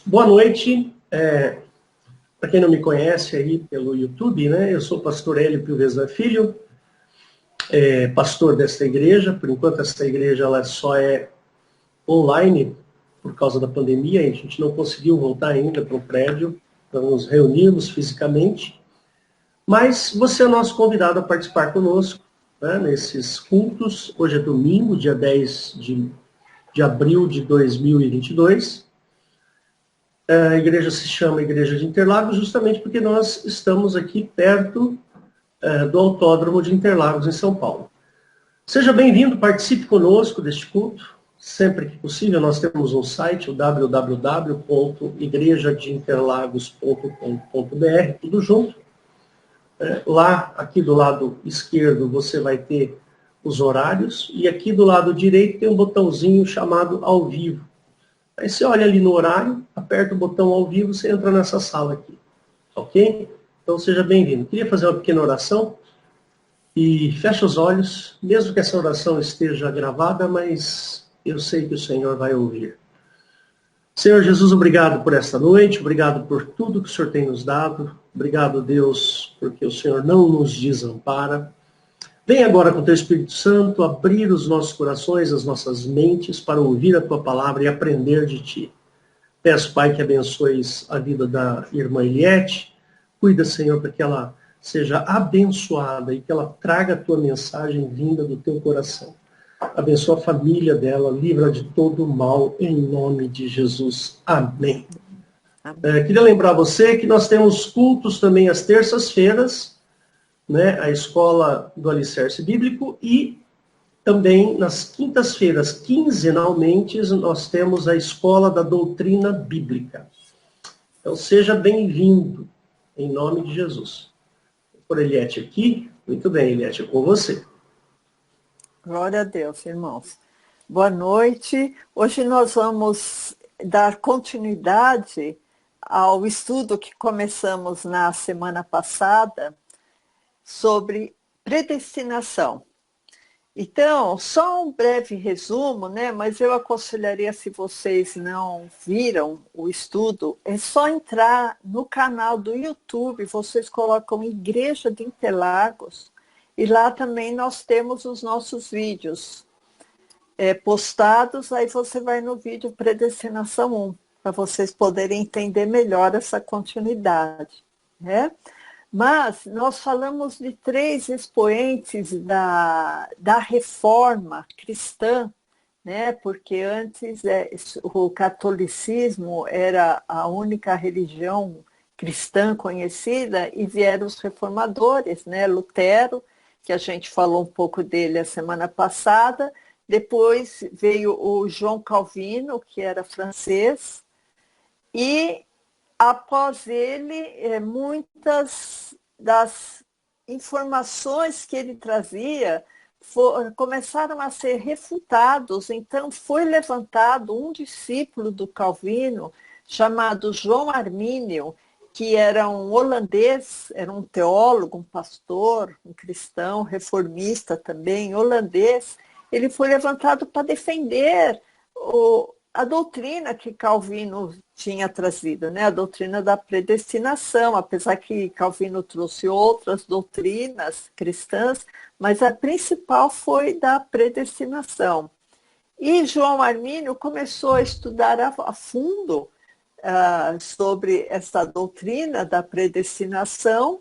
Boa noite. Para quem não me conhece aí pelo YouTube, né? Eu sou o pastor Hélio Pilvezan Filho, pastor desta igreja. Por enquanto, essa igreja ela só é online por causa da pandemia. A gente não conseguiu voltar ainda para o prédio para nos reunirmos fisicamente. Mas você é nosso convidado a participar conosco, né, nesses cultos. Hoje é domingo, dia 10 de abril de 2022. A igreja se chama Igreja de Interlagos justamente porque nós estamos aqui perto do Autódromo de Interlagos, em São Paulo. Seja bem-vindo, participe conosco deste culto. Sempre que possível, nós temos um site, o www.igrejadeinterlagos.com.br, tudo junto. Lá, aqui do lado esquerdo, você vai ter os horários, e aqui do lado direito tem um botãozinho chamado Ao Vivo. Aí você olha ali no horário, aperta o botão Ao Vivo, você entra nessa sala aqui. Ok? Então seja bem-vindo. Queria fazer uma pequena oração e fecha os olhos, mesmo que essa oração esteja gravada, mas eu sei que o Senhor vai ouvir. Senhor Jesus, obrigado por esta noite, obrigado por tudo que o Senhor tem nos dado. Obrigado, Deus, porque o Senhor não nos desampara. Vem agora com o Teu Espírito Santo abrir os nossos corações, as nossas mentes para ouvir a Tua palavra e aprender de Ti. Peço, Pai, que abençoes a vida da irmã Eliette. Cuida, Senhor, para que ela seja abençoada e que ela traga a Tua mensagem vinda do Teu coração. Abençoa a família dela, livra de todo o mal, em nome de Jesus. Amém. Queria lembrar você que nós temos cultos também às terças-feiras, né, a Escola do Alicerce Bíblico, e também nas quintas-feiras, quinzenalmente, nós temos a Escola da Doutrina Bíblica. Então, seja bem-vindo, em nome de Jesus. Por Eliette aqui. Muito bem, Eliette, é com você. Glória a Deus, irmãos. Boa noite. Hoje nós vamos dar continuidade ao estudo que começamos na semana passada sobre predestinação. Então, só um breve resumo, né? Mas eu aconselharia, se vocês não viram o estudo, é só entrar no canal do YouTube, vocês colocam Igreja de Interlagos, e lá também nós temos os nossos vídeos postados, aí você vai no vídeo Predestinação 1, para vocês poderem entender melhor essa continuidade, né? Mas nós falamos de 3 expoentes da reforma cristã, né? Porque antes o catolicismo era a única religião cristã conhecida e vieram os reformadores, né? Lutero, que a gente falou um pouco dele a semana passada, depois veio o João Calvino, que era francês, e após ele, muitas das informações que ele trazia começaram a ser refutados. Então, foi levantado um discípulo do Calvino, chamado João Armínio, que era um holandês, era um teólogo, um pastor, um cristão, reformista também, holandês. Ele foi levantado para defender a doutrina que Calvino tinha trazido, né? A doutrina da predestinação, apesar que Calvino trouxe outras doutrinas cristãs, mas a principal foi da predestinação. E João Armínio começou a estudar a fundo sobre essa doutrina da predestinação,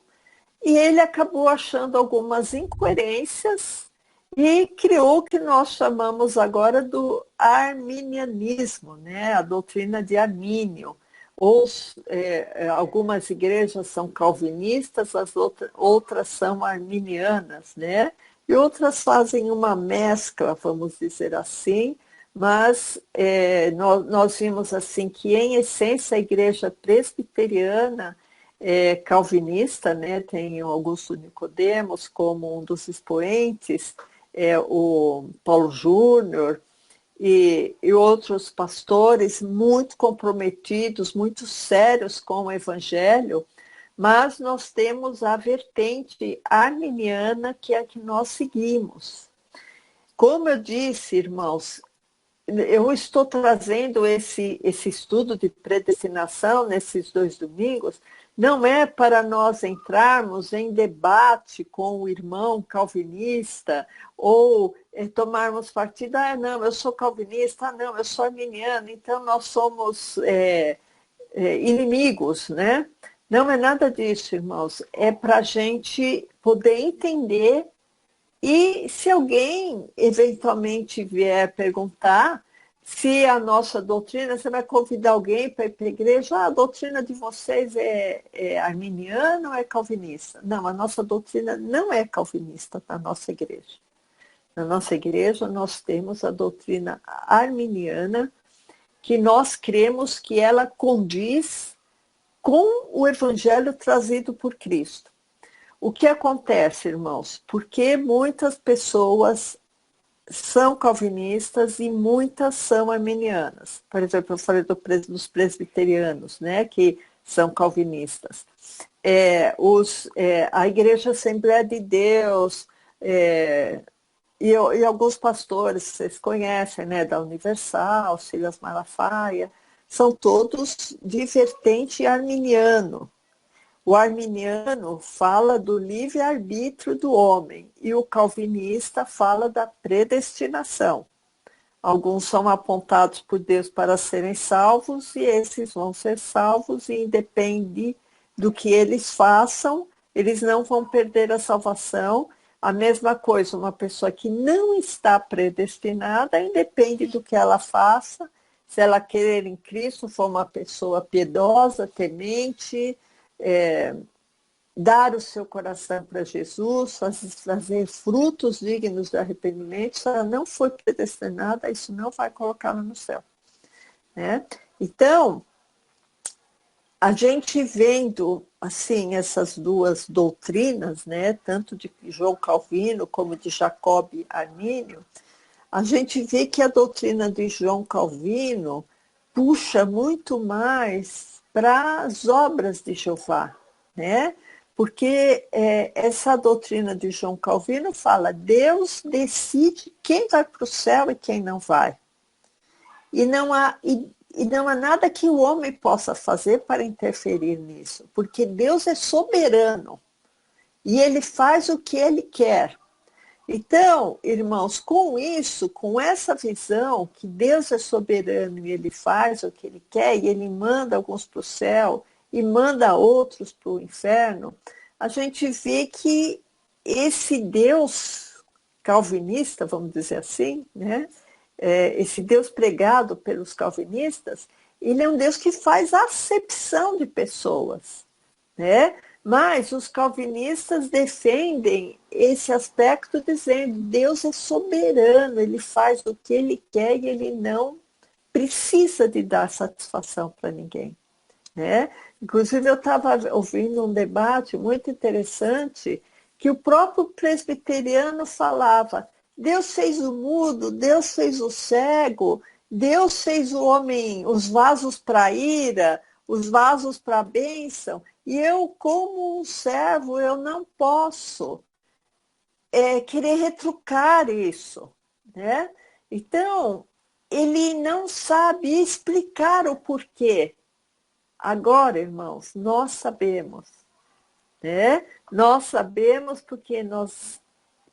e ele acabou achando algumas incoerências e criou o que nós chamamos agora do arminianismo, né? A doutrina de Armínio. Algumas igrejas são calvinistas, as outras são arminianas, né? E outras fazem uma mescla, vamos dizer assim, mas nós vimos assim que, em essência, a igreja presbiteriana calvinista, né? Tem o Augusto Nicodemos como um dos expoentes, o Paulo Júnior e outros pastores muito comprometidos, muito sérios com o Evangelho, mas nós temos a vertente arminiana, que é a que nós seguimos. Como eu disse, irmãos, eu estou trazendo esse estudo de predestinação nesses 2 domingos, não é para nós entrarmos em debate com o irmão calvinista ou tomarmos partido, não, eu sou calvinista, não, eu sou arminiano, então nós somos inimigos, né? Não é nada disso, irmãos. É para a gente poder entender e se alguém eventualmente vier perguntar se a nossa doutrina, você vai convidar alguém para ir para a igreja, a doutrina de vocês é arminiana ou é calvinista? Não, a nossa doutrina não é calvinista na nossa igreja. Na nossa igreja nós temos a doutrina arminiana, que nós cremos que ela condiz com o evangelho trazido por Cristo. O que acontece, irmãos? Porque muitas pessoas são calvinistas e muitas são arminianas. Por exemplo, eu falei dos presbiterianos, né, que são calvinistas. A Igreja Assembleia de Deus e alguns pastores, vocês conhecem, né, da Universal, Silas Malafaia, são todos de vertente arminiano. O arminiano fala do livre-arbítrio do homem e o calvinista fala da predestinação. Alguns são apontados por Deus para serem salvos e esses vão ser salvos e independe do que eles façam, eles não vão perder a salvação. A mesma coisa, uma pessoa que não está predestinada, independe do que ela faça, se ela querer em Cristo, for uma pessoa piedosa, temente, dar o seu coração para Jesus, fazer frutos dignos de arrependimento, se ela não foi predestinada, isso não vai colocá-la no céu. Né? Então, a gente vendo assim essas duas doutrinas, né, tanto de João Calvino como de Jacob Armínio, a gente vê que a doutrina de João Calvino puxa muito mais para as obras de Jeová, né? Porque essa doutrina de João Calvino fala, Deus decide quem vai para o céu e quem não vai. E não há nada que o homem possa fazer para interferir nisso, porque Deus é soberano e ele faz o que ele quer. Então, irmãos, com isso, com essa visão que Deus é soberano e ele faz o que ele quer e ele manda alguns para o céu e manda outros para o inferno, a gente vê que esse Deus calvinista, vamos dizer assim, né? Esse Deus pregado pelos calvinistas, ele é um Deus que faz acepção de pessoas, né? Mas os calvinistas defendem esse aspecto dizendo Deus é soberano, ele faz o que ele quer e ele não precisa de dar satisfação para ninguém. Né? Inclusive, eu estava ouvindo um debate muito interessante que o próprio presbiteriano falava, Deus fez o mudo, Deus fez o cego, Deus fez o homem, os vasos para a ira, os vasos para a bênção, e eu, como um servo, eu não posso querer retrucar isso. Né? Então, ele não sabe explicar o porquê. Agora, irmãos, nós sabemos. Né? Nós sabemos porque nós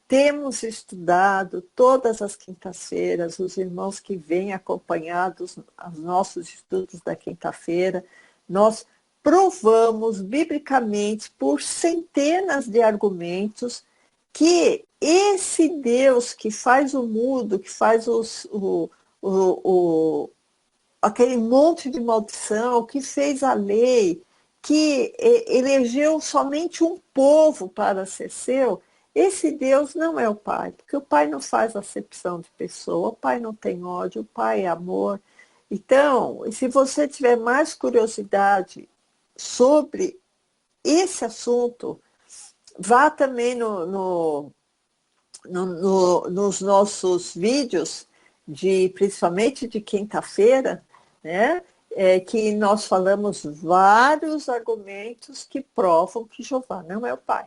temos estudado todas as quintas-feiras, os irmãos que vêm acompanhados os nossos estudos da quinta-feira, nós provamos biblicamente por centenas de argumentos que esse Deus que faz o mudo, que faz aquele monte de maldição, que fez a lei, que elegeu somente um povo para ser seu, esse Deus não é o Pai, porque o Pai não faz acepção de pessoa, o Pai não tem ódio, o Pai é amor. Então, se você tiver mais curiosidade sobre esse assunto, vá também nos nossos vídeos, principalmente de quinta-feira, né? Que nós falamos vários argumentos que provam que Jeová não é o Pai.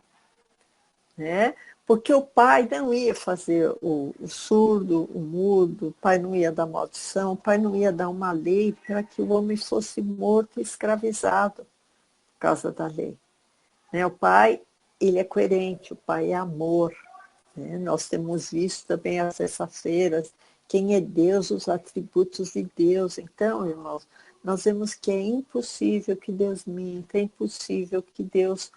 Né? Porque o pai não ia fazer o surdo, o mudo, o pai não ia dar maldição, o pai não ia dar uma lei para que o homem fosse morto e escravizado por causa da lei. Né? O pai, ele é coerente, o pai é amor. Né? Nós temos visto também às sextas-feiras quem é Deus, os atributos de Deus. Então, irmãos, nós vemos que é impossível que Deus minta, é impossível que Deus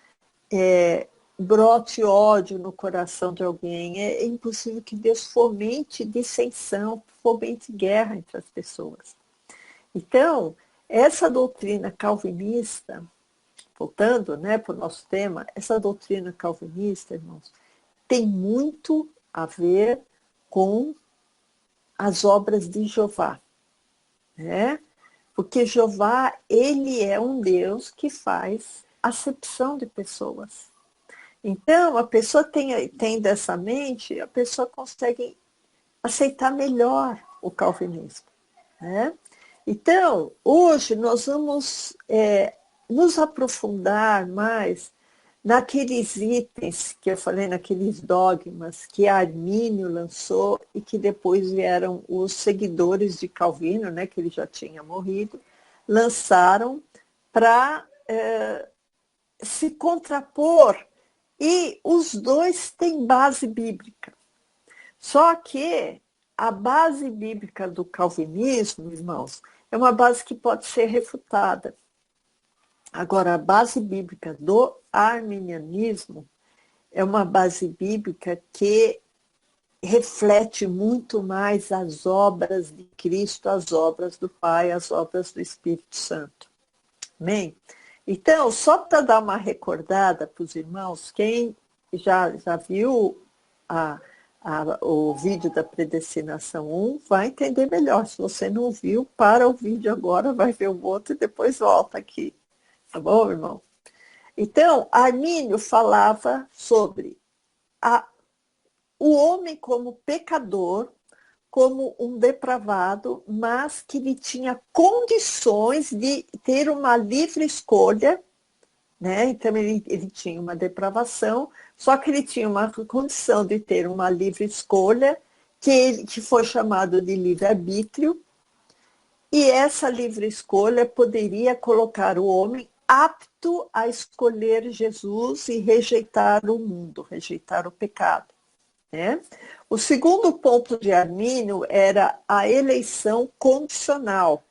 brote ódio no coração de alguém, é impossível que Deus fomente dissensão, fomente guerra entre as pessoas. Então, essa doutrina calvinista, voltando, né, para o nosso tema, essa doutrina calvinista, irmãos, tem muito a ver com as obras de Jeová, né? Porque Jeová, ele é um Deus que faz acepção de pessoas. Então, a pessoa tem dessa mente, a pessoa consegue aceitar melhor o calvinismo, né? Então, hoje nós vamos nos aprofundar mais naqueles itens que eu falei, naqueles dogmas que Armínio lançou e que depois vieram os seguidores de Calvino, né, que ele já tinha morrido, lançaram para se contrapor, e os dois têm base bíblica. Só que a base bíblica do calvinismo, irmãos, é uma base que pode ser refutada. Agora, a base bíblica do arminianismo é uma base bíblica que reflete muito mais as obras de Cristo, as obras do Pai, as obras do Espírito Santo. Amém? Então, só para dar uma recordada para os irmãos, quem já viu o vídeo da predestinação 1 vai entender melhor. Se você não viu, para o vídeo agora, vai ver o outro e depois volta aqui. Tá bom, irmão? Então, Armínio falava sobre o homem como pecador, como um depravado, mas que ele tinha condições de ter uma livre escolha, né? Então ele tinha uma depravação, só que ele tinha uma condição de ter uma livre escolha, que foi chamado de livre-arbítrio, e essa livre escolha poderia colocar o homem apto a escolher Jesus e rejeitar o mundo, rejeitar o pecado. Né? O segundo ponto de Armínio era a eleição condicional.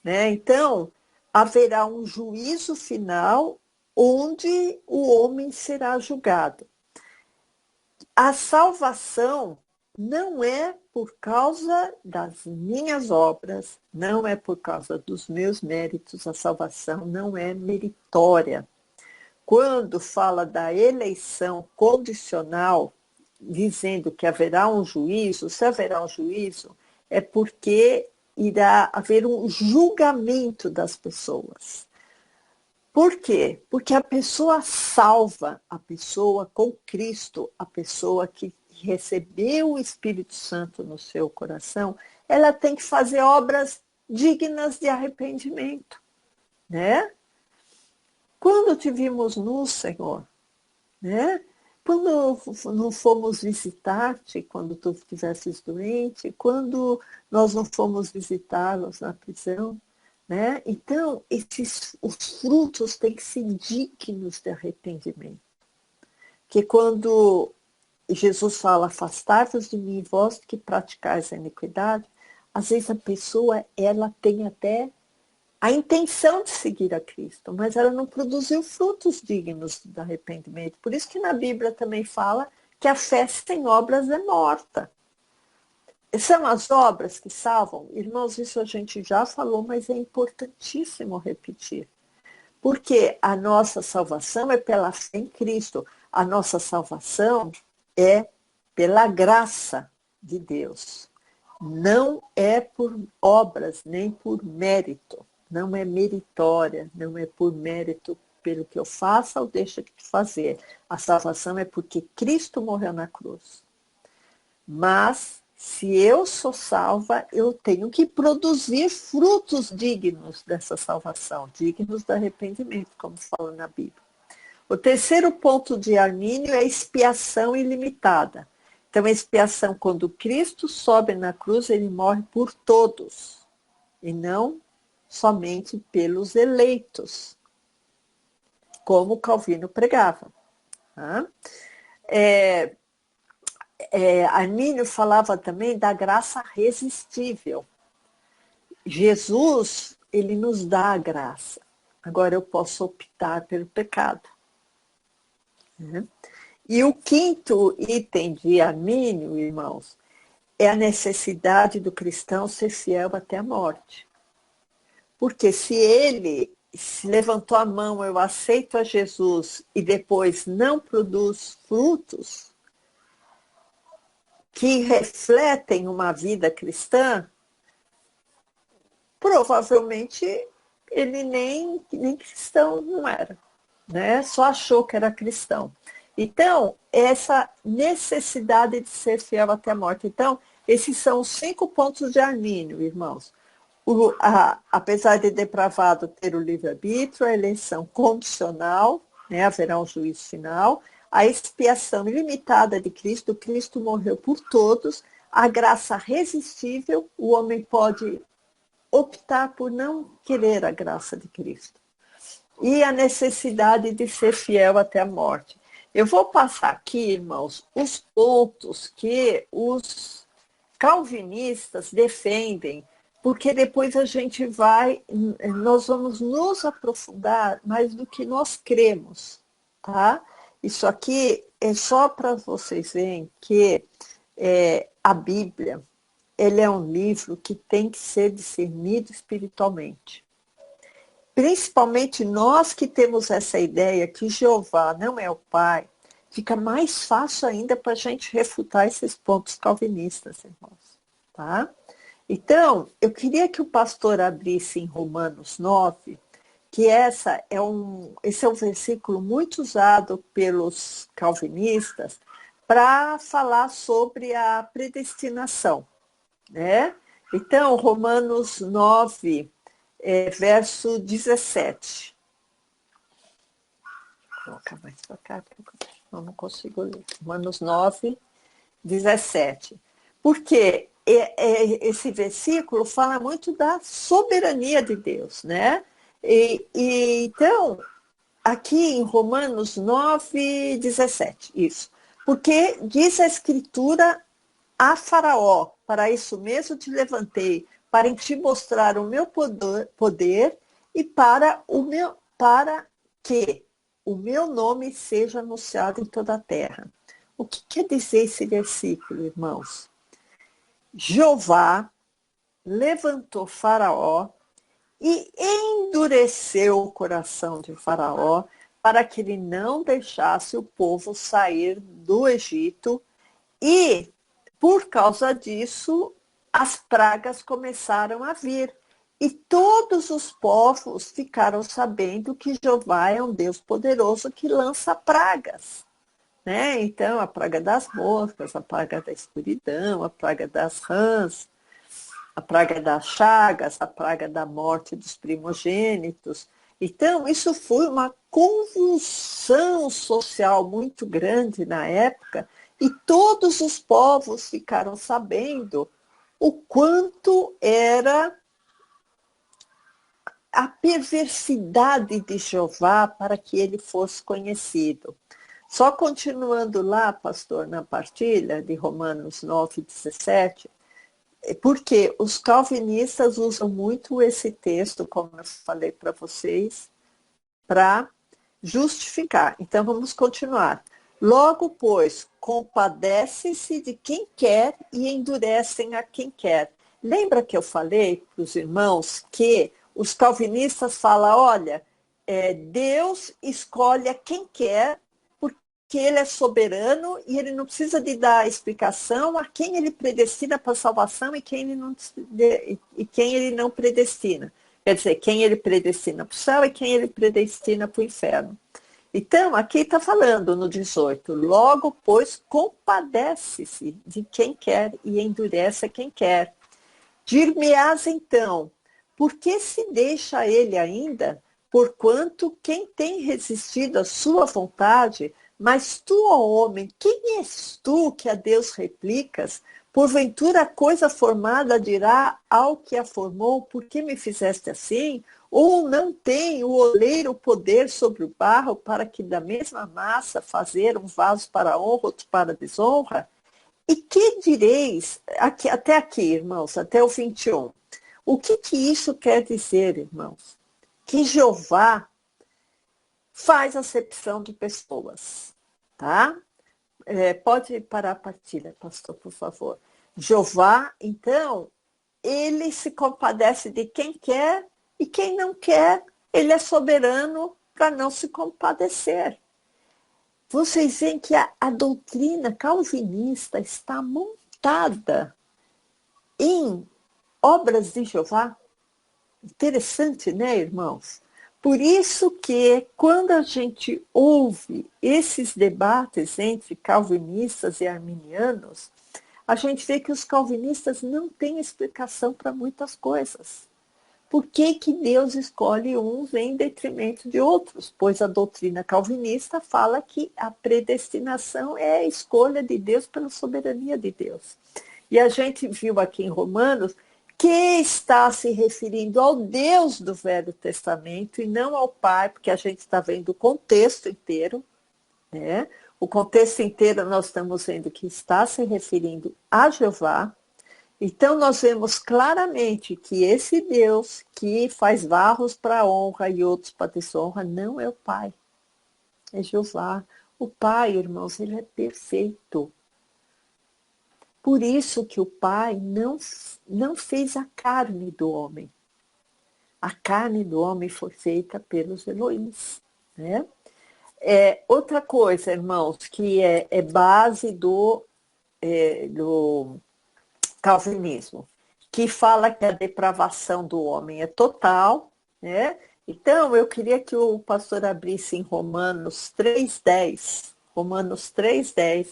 Né? Então, haverá um juízo final onde o homem será julgado. A salvação não é por causa das minhas obras, não é por causa dos meus méritos, a salvação não é meritória. Quando fala da eleição condicional, dizendo que haverá um juízo, se haverá um juízo, é porque irá haver um julgamento das pessoas. Por quê? Porque a pessoa salva, a pessoa com Cristo, a pessoa que recebeu o Espírito Santo no seu coração, ela tem que fazer obras dignas de arrependimento, né? Quando te vimos nu, Senhor, né? Quando não fomos visitar-te, quando tu estivesses doente, quando nós não fomos visitá-los na prisão, né? Então, os frutos têm que ser dignos de arrependimento. Que quando Jesus fala, afastai-vos de mim, vós que praticais a iniquidade, às vezes a pessoa, ela tem até a intenção de seguir a Cristo, mas ela não produziu frutos dignos de arrependimento. Por isso que na Bíblia também fala que a fé sem obras é morta. São as obras que salvam? Irmãos, isso a gente já falou, mas é importantíssimo repetir. Porque a nossa salvação é pela fé em Cristo. A nossa salvação é pela graça de Deus. Não é por obras, nem por mérito. Não é meritória, não é por mérito pelo que eu faça ou deixo de fazer. A salvação é porque Cristo morreu na cruz. Mas, se eu sou salva, eu tenho que produzir frutos dignos dessa salvação, dignos do arrependimento, como fala na Bíblia. O terceiro ponto de Armínio é expiação ilimitada. Então, a expiação, quando Cristo sobe na cruz, ele morre por todos, e não somente pelos eleitos, como Calvino pregava. Tá? Armínio falava também da graça resistível. Jesus, ele nos dá a graça. Agora eu posso optar pelo pecado. Né? E o quinto item de Armínio, irmãos, é a necessidade do cristão ser fiel até a morte. Porque se ele se levantou a mão, eu aceito a Jesus, e depois não produz frutos que refletem uma vida cristã, provavelmente ele nem cristão não era, né? Só achou que era cristão. Então, essa necessidade de ser fiel até a morte. Então, esses são os 5 pontos de Armínio, irmãos. Apesar de depravado ter o livre-arbítrio, a eleição condicional, né? Haverá um juízo final, a expiação ilimitada de Cristo, Cristo morreu por todos, a graça resistível, o homem pode optar por não querer a graça de Cristo. E a necessidade de ser fiel até a morte. Eu vou passar aqui, irmãos, os pontos que os calvinistas defendem, porque depois nós vamos nos aprofundar mais do que nós cremos, tá? Isso aqui é só para vocês verem que a Bíblia, ele é um livro que tem que ser discernido espiritualmente. Principalmente nós que temos essa ideia que Jeová não é o Pai, fica mais fácil ainda para a gente refutar esses pontos calvinistas, irmãos. Tá? Então, eu queria que o pastor abrisse em Romanos 9, que esse é um versículo muito usado pelos calvinistas para falar sobre a predestinação. Né? Então, Romanos 9, verso 17. Vou colocar mais para cá, porque eu não consigo ler. Romanos 9, 17. Porque esse versículo fala muito da soberania de Deus, né? Então, aqui em Romanos 9, 17, isso. Porque diz a Escritura a Faraó, para isso mesmo te levantei, para te mostrar o meu poder e para que o meu nome seja anunciado em toda a terra. O que quer dizer esse versículo, irmãos? Jeová levantou Faraó e endureceu o coração de Faraó para que ele não deixasse o povo sair do Egito, e por causa disso as pragas começaram a vir. E todos os povos ficaram sabendo que Jeová é um Deus poderoso que lança pragas. Né? Então, a praga das moscas, a praga da escuridão, a praga das rãs, a praga das chagas, a praga da morte dos primogênitos. Então, isso foi uma convulsão social muito grande na época, e todos os povos ficaram sabendo o quanto era a perversidade de Jeová para que ele fosse conhecido. Só continuando lá, pastor, na partilha de Romanos 9, 17, porque os calvinistas usam muito esse texto, como eu falei para vocês, para justificar. Então, vamos continuar. Logo, pois, compadece-se de quem quer e endurecem a quem quer. Lembra que eu falei para os irmãos que os calvinistas falam, olha, Deus escolhe a quem quer, porque ele é soberano e ele não precisa de dar explicação a quem ele predestina para a salvação e quem ele não predestina. Quer dizer, quem ele predestina para o céu e quem ele predestina para o inferno. Então, aqui está falando no 18, logo, pois, compadece-se de quem quer e endurece a quem quer. Dir-me-ás então, por que se deixa ele ainda? porquanto quem tem resistido à sua vontade, mas tu, ó homem, quem és tu que a Deus replicas? Porventura a coisa formada dirá ao que a formou, por que me fizeste assim? Ou não tem o oleiro poder sobre o barro para que da mesma massa fazer um vaso para honra, outro para desonra? E que direis, até aqui, irmãos, até o 21, o que isso quer dizer, irmãos? Que Jeová faz acepção de pessoas, tá? Pode parar a partilha, pastor, por favor. Jeová, então, ele se compadece de quem quer e quem não quer, ele é soberano para não se compadecer. Vocês veem que a doutrina calvinista está montada em obras de Jeová? Interessante, né, irmãos? Por isso que, quando a gente ouve esses debates entre calvinistas e arminianos, a gente vê que os calvinistas não têm explicação para muitas coisas. Por que que Deus escolhe uns em detrimento de outros? Pois a doutrina calvinista fala que a predestinação é a escolha de Deus pela soberania de Deus. E a gente viu aqui em Romanos que está se referindo ao Deus do Velho Testamento e não ao Pai, porque a gente está vendo o contexto inteiro, né? O contexto inteiro nós estamos vendo que está se referindo a Jeová. Então nós vemos claramente que esse Deus que faz varros para honra e outros para desonra não é o Pai, é Jeová. O Pai, irmãos, ele é perfeito. Por isso que o Pai não fez a carne do homem. A carne do homem foi feita pelos Elohims, né? Outra coisa, irmãos, que é base do calvinismo, que fala que a depravação do homem é total, né? Então, eu queria que o pastor abrisse em Romanos 3,10. Romanos 3,10,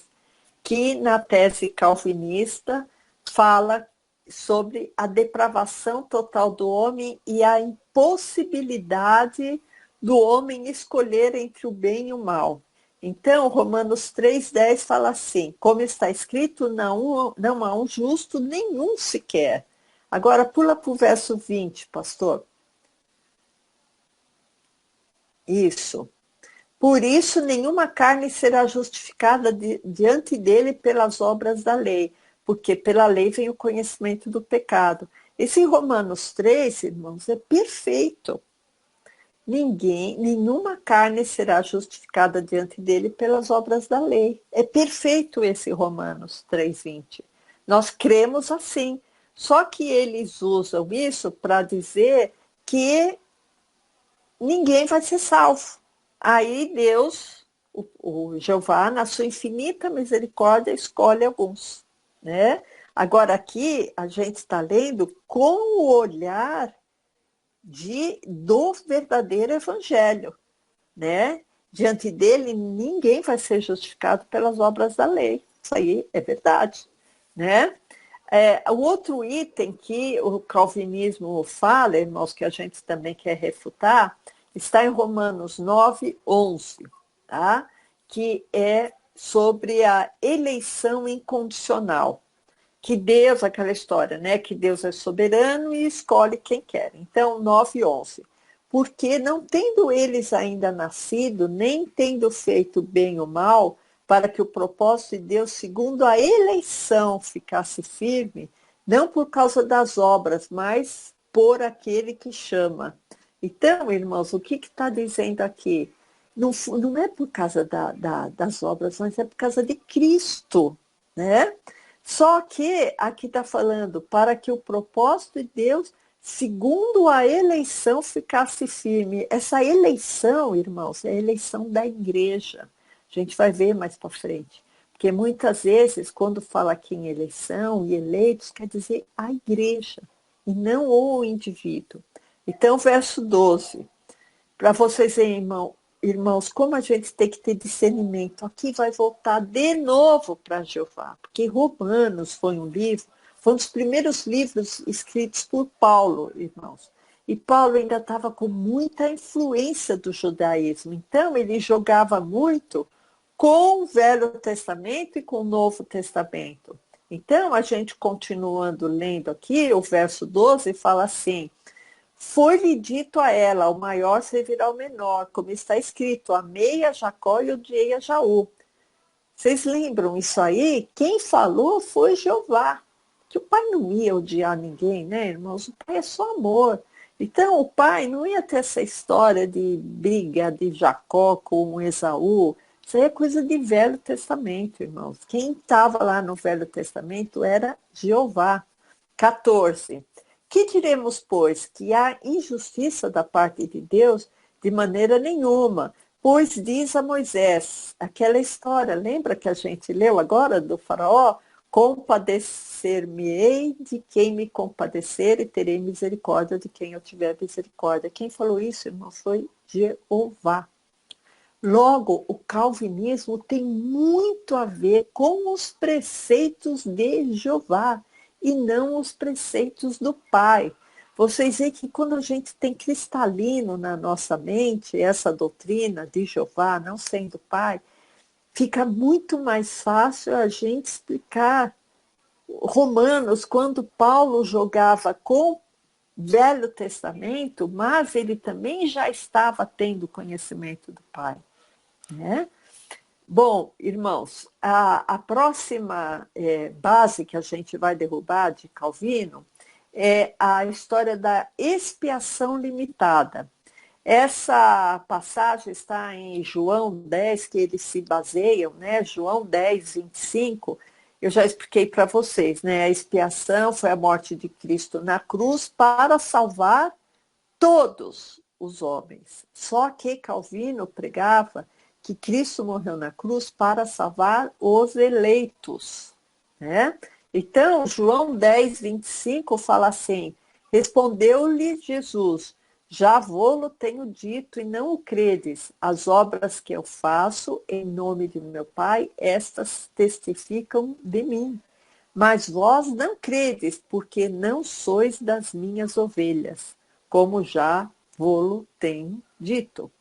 que na tese calvinista fala sobre a depravação total do homem e a impossibilidade do homem escolher entre o bem e o mal. Então, Romanos 3,10 fala assim, como está escrito, não há um justo nenhum sequer. Agora, pula para o verso 20, pastor. Isso. Por isso, nenhuma carne será justificada diante dele pelas obras da lei, porque pela lei vem o conhecimento do pecado. Esse Romanos 3, irmãos, é perfeito. Nenhuma carne será justificada diante dele pelas obras da lei. É perfeito esse Romanos 3,20. Nós cremos assim. Só que eles usam isso para dizer que ninguém vai ser salvo. Aí Deus, o Jeová, na sua infinita misericórdia, escolhe alguns, né? Agora aqui a gente está lendo com o olhar do verdadeiro evangelho, né? Diante dele ninguém vai ser justificado pelas obras da lei. Isso aí é verdade, né? O outro item que o calvinismo fala, irmãos, que a gente também quer refutar, está em Romanos 9:11, tá? Que é sobre a eleição incondicional. Que Deus, aquela história, né? Que Deus é soberano e escolhe quem quer. Então, 9:11. Porque não tendo eles ainda nascido, nem tendo feito bem ou mal, para que o propósito de Deus, segundo a eleição, ficasse firme, não por causa das obras, mas por aquele que chama. Então, irmãos, o que está dizendo aqui? Não é por causa das obras, mas é por causa de Cristo, né? Só que aqui está falando para que o propósito de Deus, segundo a eleição, ficasse firme. Essa eleição, irmãos, é a eleição da igreja. A gente vai ver mais para frente. Porque muitas vezes, quando fala aqui em eleição e eleitos, quer dizer a igreja, e não o indivíduo. Então, verso 12. Para vocês verem, irmãos, como a gente tem que ter discernimento. Aqui vai voltar de novo para Jeová, porque Romanos foi um dos primeiros livros escritos por Paulo, irmãos. e Paulo ainda estava com muita influência do judaísmo. Então, ele jogava muito com o Velho Testamento e com o Novo Testamento. Então, a gente continuando lendo aqui, o verso 12 fala assim: foi-lhe dito a ela, o maior servirá ao menor, como está escrito, amei a Jacó e odiei a Jaú. Vocês lembram isso aí? Quem falou foi Jeová. Que o pai não ia odiar ninguém, né, irmãos? O pai é só amor. Então, o pai não ia ter essa história de briga de Jacó com Esaú. Isso aí é coisa de Velho Testamento, irmãos. Quem estava lá no Velho Testamento era Jeová. 14. Que diremos, pois, que há injustiça da parte de Deus? De maneira nenhuma. Pois diz a Moisés, aquela história, lembra que a gente leu agora do faraó? Compadecer-me-ei de quem me compadecer e terei misericórdia de quem eu tiver misericórdia. Quem falou isso, irmão, foi Jeová. Logo, o calvinismo tem muito a ver com os preceitos de Jeová e não os preceitos do Pai. Vocês veem que quando a gente tem cristalino na nossa mente essa doutrina de Jeová, não sendo Pai, fica muito mais fácil a gente explicar Romanos, quando Paulo jogava com Velho Testamento, mas ele também já estava tendo conhecimento do Pai. Né? Bom, irmãos, a próxima base que a gente vai derrubar de Calvino é a história da expiação limitada. Essa passagem está em João 10, que eles se baseiam, né? João 10, 25, eu já expliquei para vocês, né? A expiação foi a morte de Cristo na cruz para salvar todos os homens. Só que Calvino pregava que Cristo morreu na cruz para salvar os eleitos, né? Então, João 10, 25 fala assim: respondeu-lhe Jesus, já vô-lo tenho dito e não o credes. As obras que eu faço em nome de meu Pai, estas testificam de mim. Mas vós não credes, porque não sois das minhas ovelhas, como já vô-lo tenho dito.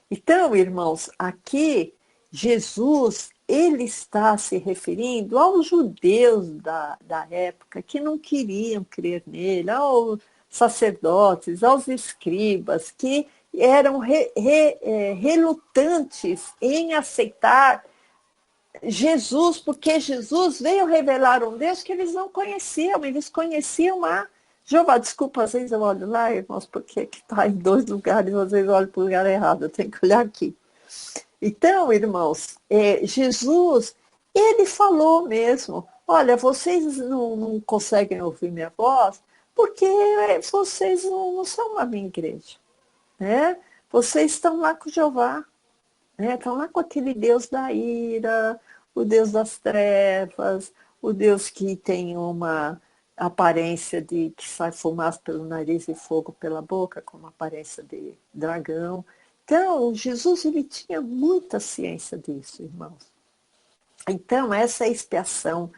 Então, irmãos, aqui Jesus, ele está se referindo aos judeus da época que não queriam crer nele, aos sacerdotes, aos escribas, que eram relutantes em aceitar Jesus, porque Jesus veio revelar um Deus que eles não conheciam, eles conheciam a Jeová. Desculpa, às vezes eu olho lá, irmãos, porque está em dois lugares, às vezes eu olho para o lugar errado, eu tenho que olhar aqui. Então, irmãos, Jesus, ele falou mesmo, olha, vocês não conseguem ouvir minha voz porque vocês não são a minha igreja, né? Vocês estão lá com Jeová, né? Estão lá com aquele Deus da ira, o Deus das trevas, o Deus que tem uma aparência de que sai fumaça pelo nariz e fogo pela boca, com uma aparência de dragão. Então, Jesus, ele tinha muita ciência disso, irmãos. Então, essa expiação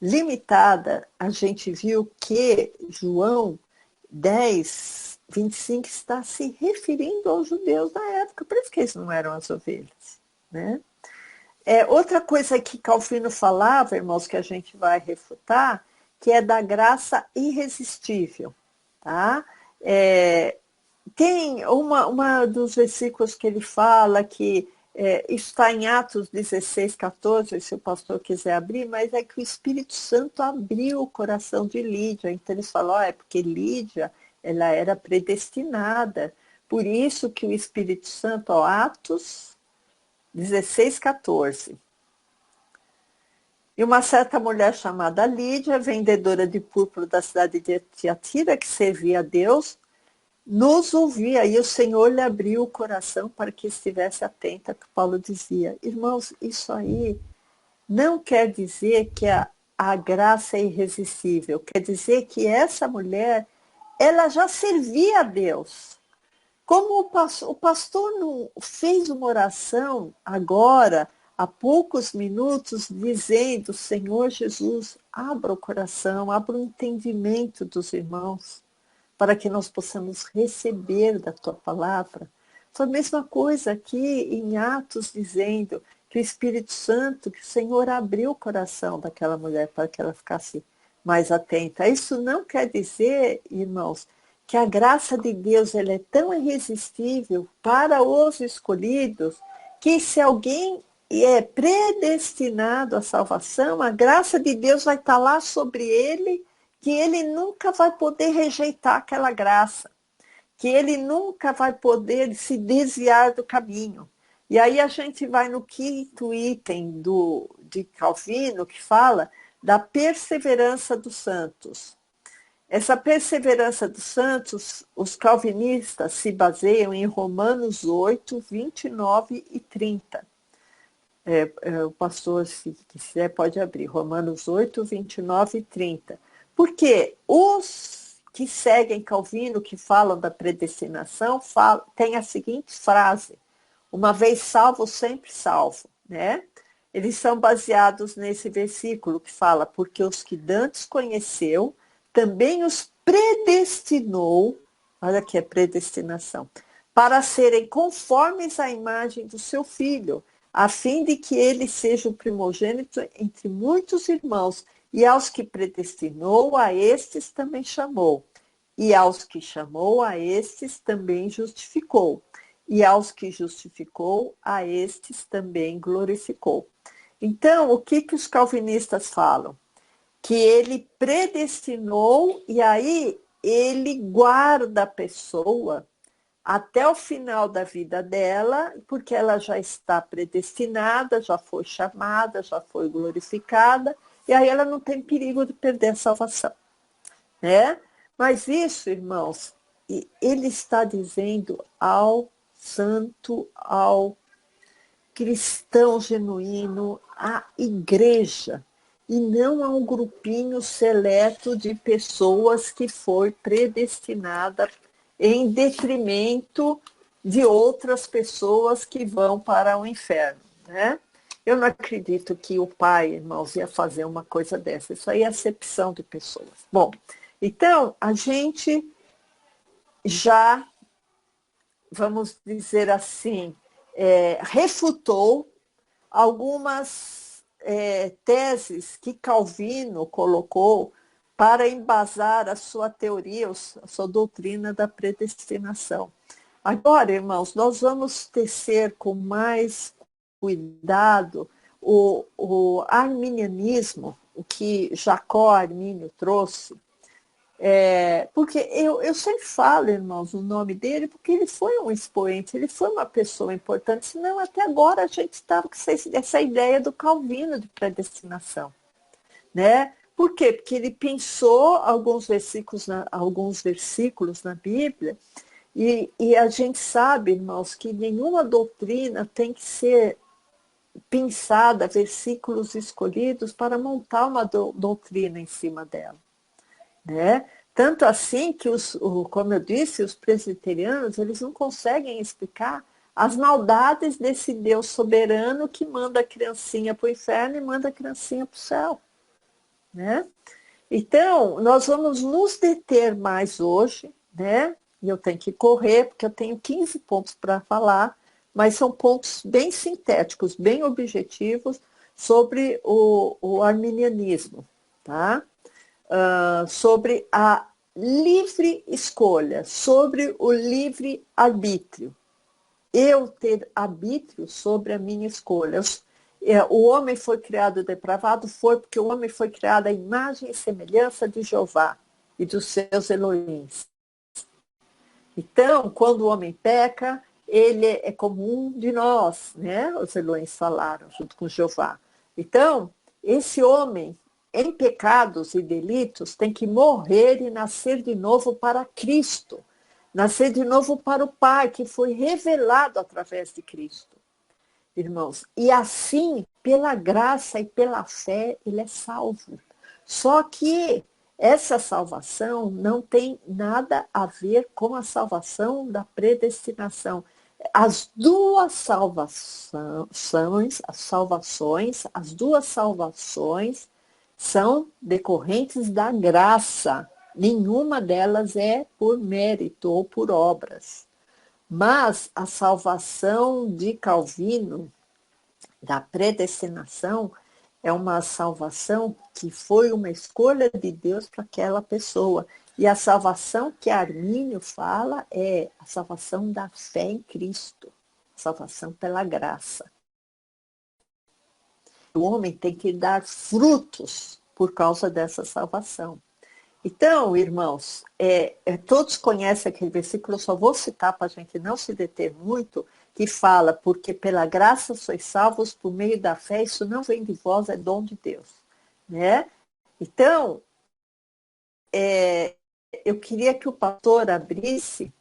limitada, a gente viu que João 10, 25 está se referindo aos judeus da época, por isso que eles não eram as ovelhas, né? Outra coisa que Calvino falava, irmãos, que a gente vai refutar, que é da graça irresistível, tá? Tem uma dos versículos que ele fala que isso está em Atos 16, 14, se o pastor quiser abrir, mas é que o Espírito Santo abriu o coração de Lídia. Então eles falam, é porque Lídia, ela era predestinada. Por isso que o Espírito Santo, Atos 16, 14. E uma certa mulher chamada Lídia, vendedora de púrpura da cidade de Tiatira, que servia a Deus, nos ouvia, e o Senhor lhe abriu o coração para que estivesse atenta ao que Paulo dizia. Irmãos, isso aí não quer dizer que a graça é irresistível, quer dizer que essa mulher, ela já servia a Deus. Como o pastor não fez uma oração agora, há poucos minutos, dizendo, Senhor Jesus, abra o coração, abra o entendimento dos irmãos, para que nós possamos receber da tua palavra. Foi a mesma coisa aqui em Atos, dizendo que o Espírito Santo, que o Senhor abriu o coração daquela mulher para que ela ficasse mais atenta. Isso não quer dizer, irmãos, que a graça de Deus ela é tão irresistível para os escolhidos, que se alguém é predestinado à salvação, a graça de Deus vai estar lá sobre ele, que ele nunca vai poder rejeitar aquela graça, que ele nunca vai poder se desviar do caminho. E aí a gente vai no quinto item de Calvino, que fala da perseverança dos santos. Essa perseverança dos santos, os calvinistas se baseiam em Romanos 8, 29 e 30. O pastor, se quiser, pode abrir. Romanos 8, 29 e 30. Porque os que seguem Calvino, que falam da predestinação, têm a seguinte frase: uma vez salvo, sempre salvo, né? Eles são baseados nesse versículo que fala: porque os que dantes conheceu, também os predestinou, olha aqui a predestinação, para serem conformes à imagem do seu filho, a fim de que ele seja o primogênito entre muitos irmãos. E aos que predestinou, a estes também chamou. E aos que chamou, a estes também justificou. E aos que justificou, a estes também glorificou. Então, o que os calvinistas falam? Que ele predestinou e aí ele guarda a pessoa até o final da vida dela, porque ela já está predestinada, já foi chamada, já foi glorificada, e aí ela não tem perigo de perder a salvação, né? Mas isso, irmãos, ele está dizendo ao santo, ao cristão genuíno, à igreja, e não a um grupinho seleto de pessoas que foi predestinada em detrimento de outras pessoas que vão para o inferno, né? Eu não acredito que o pai, irmãos, ia fazer uma coisa dessa. Isso aí é acepção de pessoas. Bom, então, a gente já, vamos dizer assim, refutou algumas teses que Calvino colocou para embasar a sua teoria, a sua doutrina da predestinação. Agora, irmãos, nós vamos tecer com mais cuidado o arminianismo, o que Jacó Armínio trouxe, porque eu sempre falo, irmãos, o nome dele, porque ele foi um expoente, ele foi uma pessoa importante, senão até agora a gente estava com essa ideia do Calvino de predestinação, né? Por quê? Porque ele pensou alguns versículos na Bíblia, e a gente sabe, irmãos, que nenhuma doutrina tem que ser pensada, versículos escolhidos para montar uma doutrina em cima dela, né? Tanto assim que, como eu disse, os presbiterianos, eles não conseguem explicar as maldades desse Deus soberano que manda a criancinha para o inferno e manda a criancinha para o céu, né? Então, nós vamos nos deter mais hoje, né? E eu tenho que correr, porque eu tenho 15 pontos para falar, mas são pontos bem sintéticos, bem objetivos sobre o arminianismo, tá? Sobre a livre escolha, sobre o livre arbítrio. Eu ter arbítrio sobre a minha escolha. O homem foi criado depravado, foi porque o homem foi criado à imagem e semelhança de Jeová e dos seus Elohims. Então, quando o homem peca, ele é como um de nós, né? Os Elohims falaram, junto com Jeová. Então, esse homem, em pecados e delitos, tem que morrer e nascer de novo para Cristo. Nascer de novo para o Pai, que foi revelado através de Cristo, irmãos. E assim, pela graça e pela fé, ele é salvo. Só que essa salvação não tem nada a ver com a salvação da predestinação. As duas salvações são decorrentes da graça. Nenhuma delas é por mérito ou por obras. Mas a salvação de Calvino, da predestinação, é uma salvação que foi uma escolha de Deus para aquela pessoa. E a salvação que Armínio fala é a salvação da fé em Cristo, a salvação pela graça. O homem tem que dar frutos por causa dessa salvação. Então, irmãos, todos conhecem aquele versículo, eu só vou citar para a gente não se deter muito, que fala, porque pela graça sois salvos por meio da fé, isso não vem de vós, é dom de Deus. Né? Então, eu queria que o pastor abrisse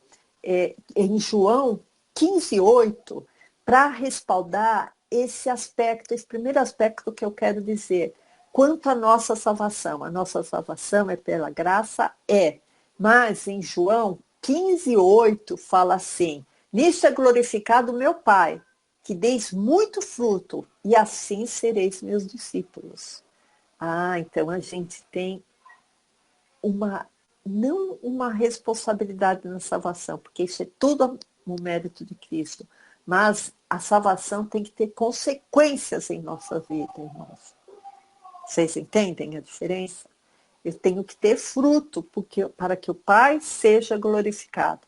em João 15:8, para respaldar esse aspecto, esse primeiro aspecto que eu quero dizer. Quanto à nossa salvação, a nossa salvação é pela graça? Mas em João 15:8 fala assim, nisso é glorificado meu Pai, que deis muito fruto, e assim sereis meus discípulos. Então a gente tem não uma responsabilidade na salvação, porque isso é tudo o mérito de Cristo, mas a salvação tem que ter consequências em nossa vida, irmãos. Vocês entendem a diferença? Eu tenho que ter fruto para que o Pai seja glorificado.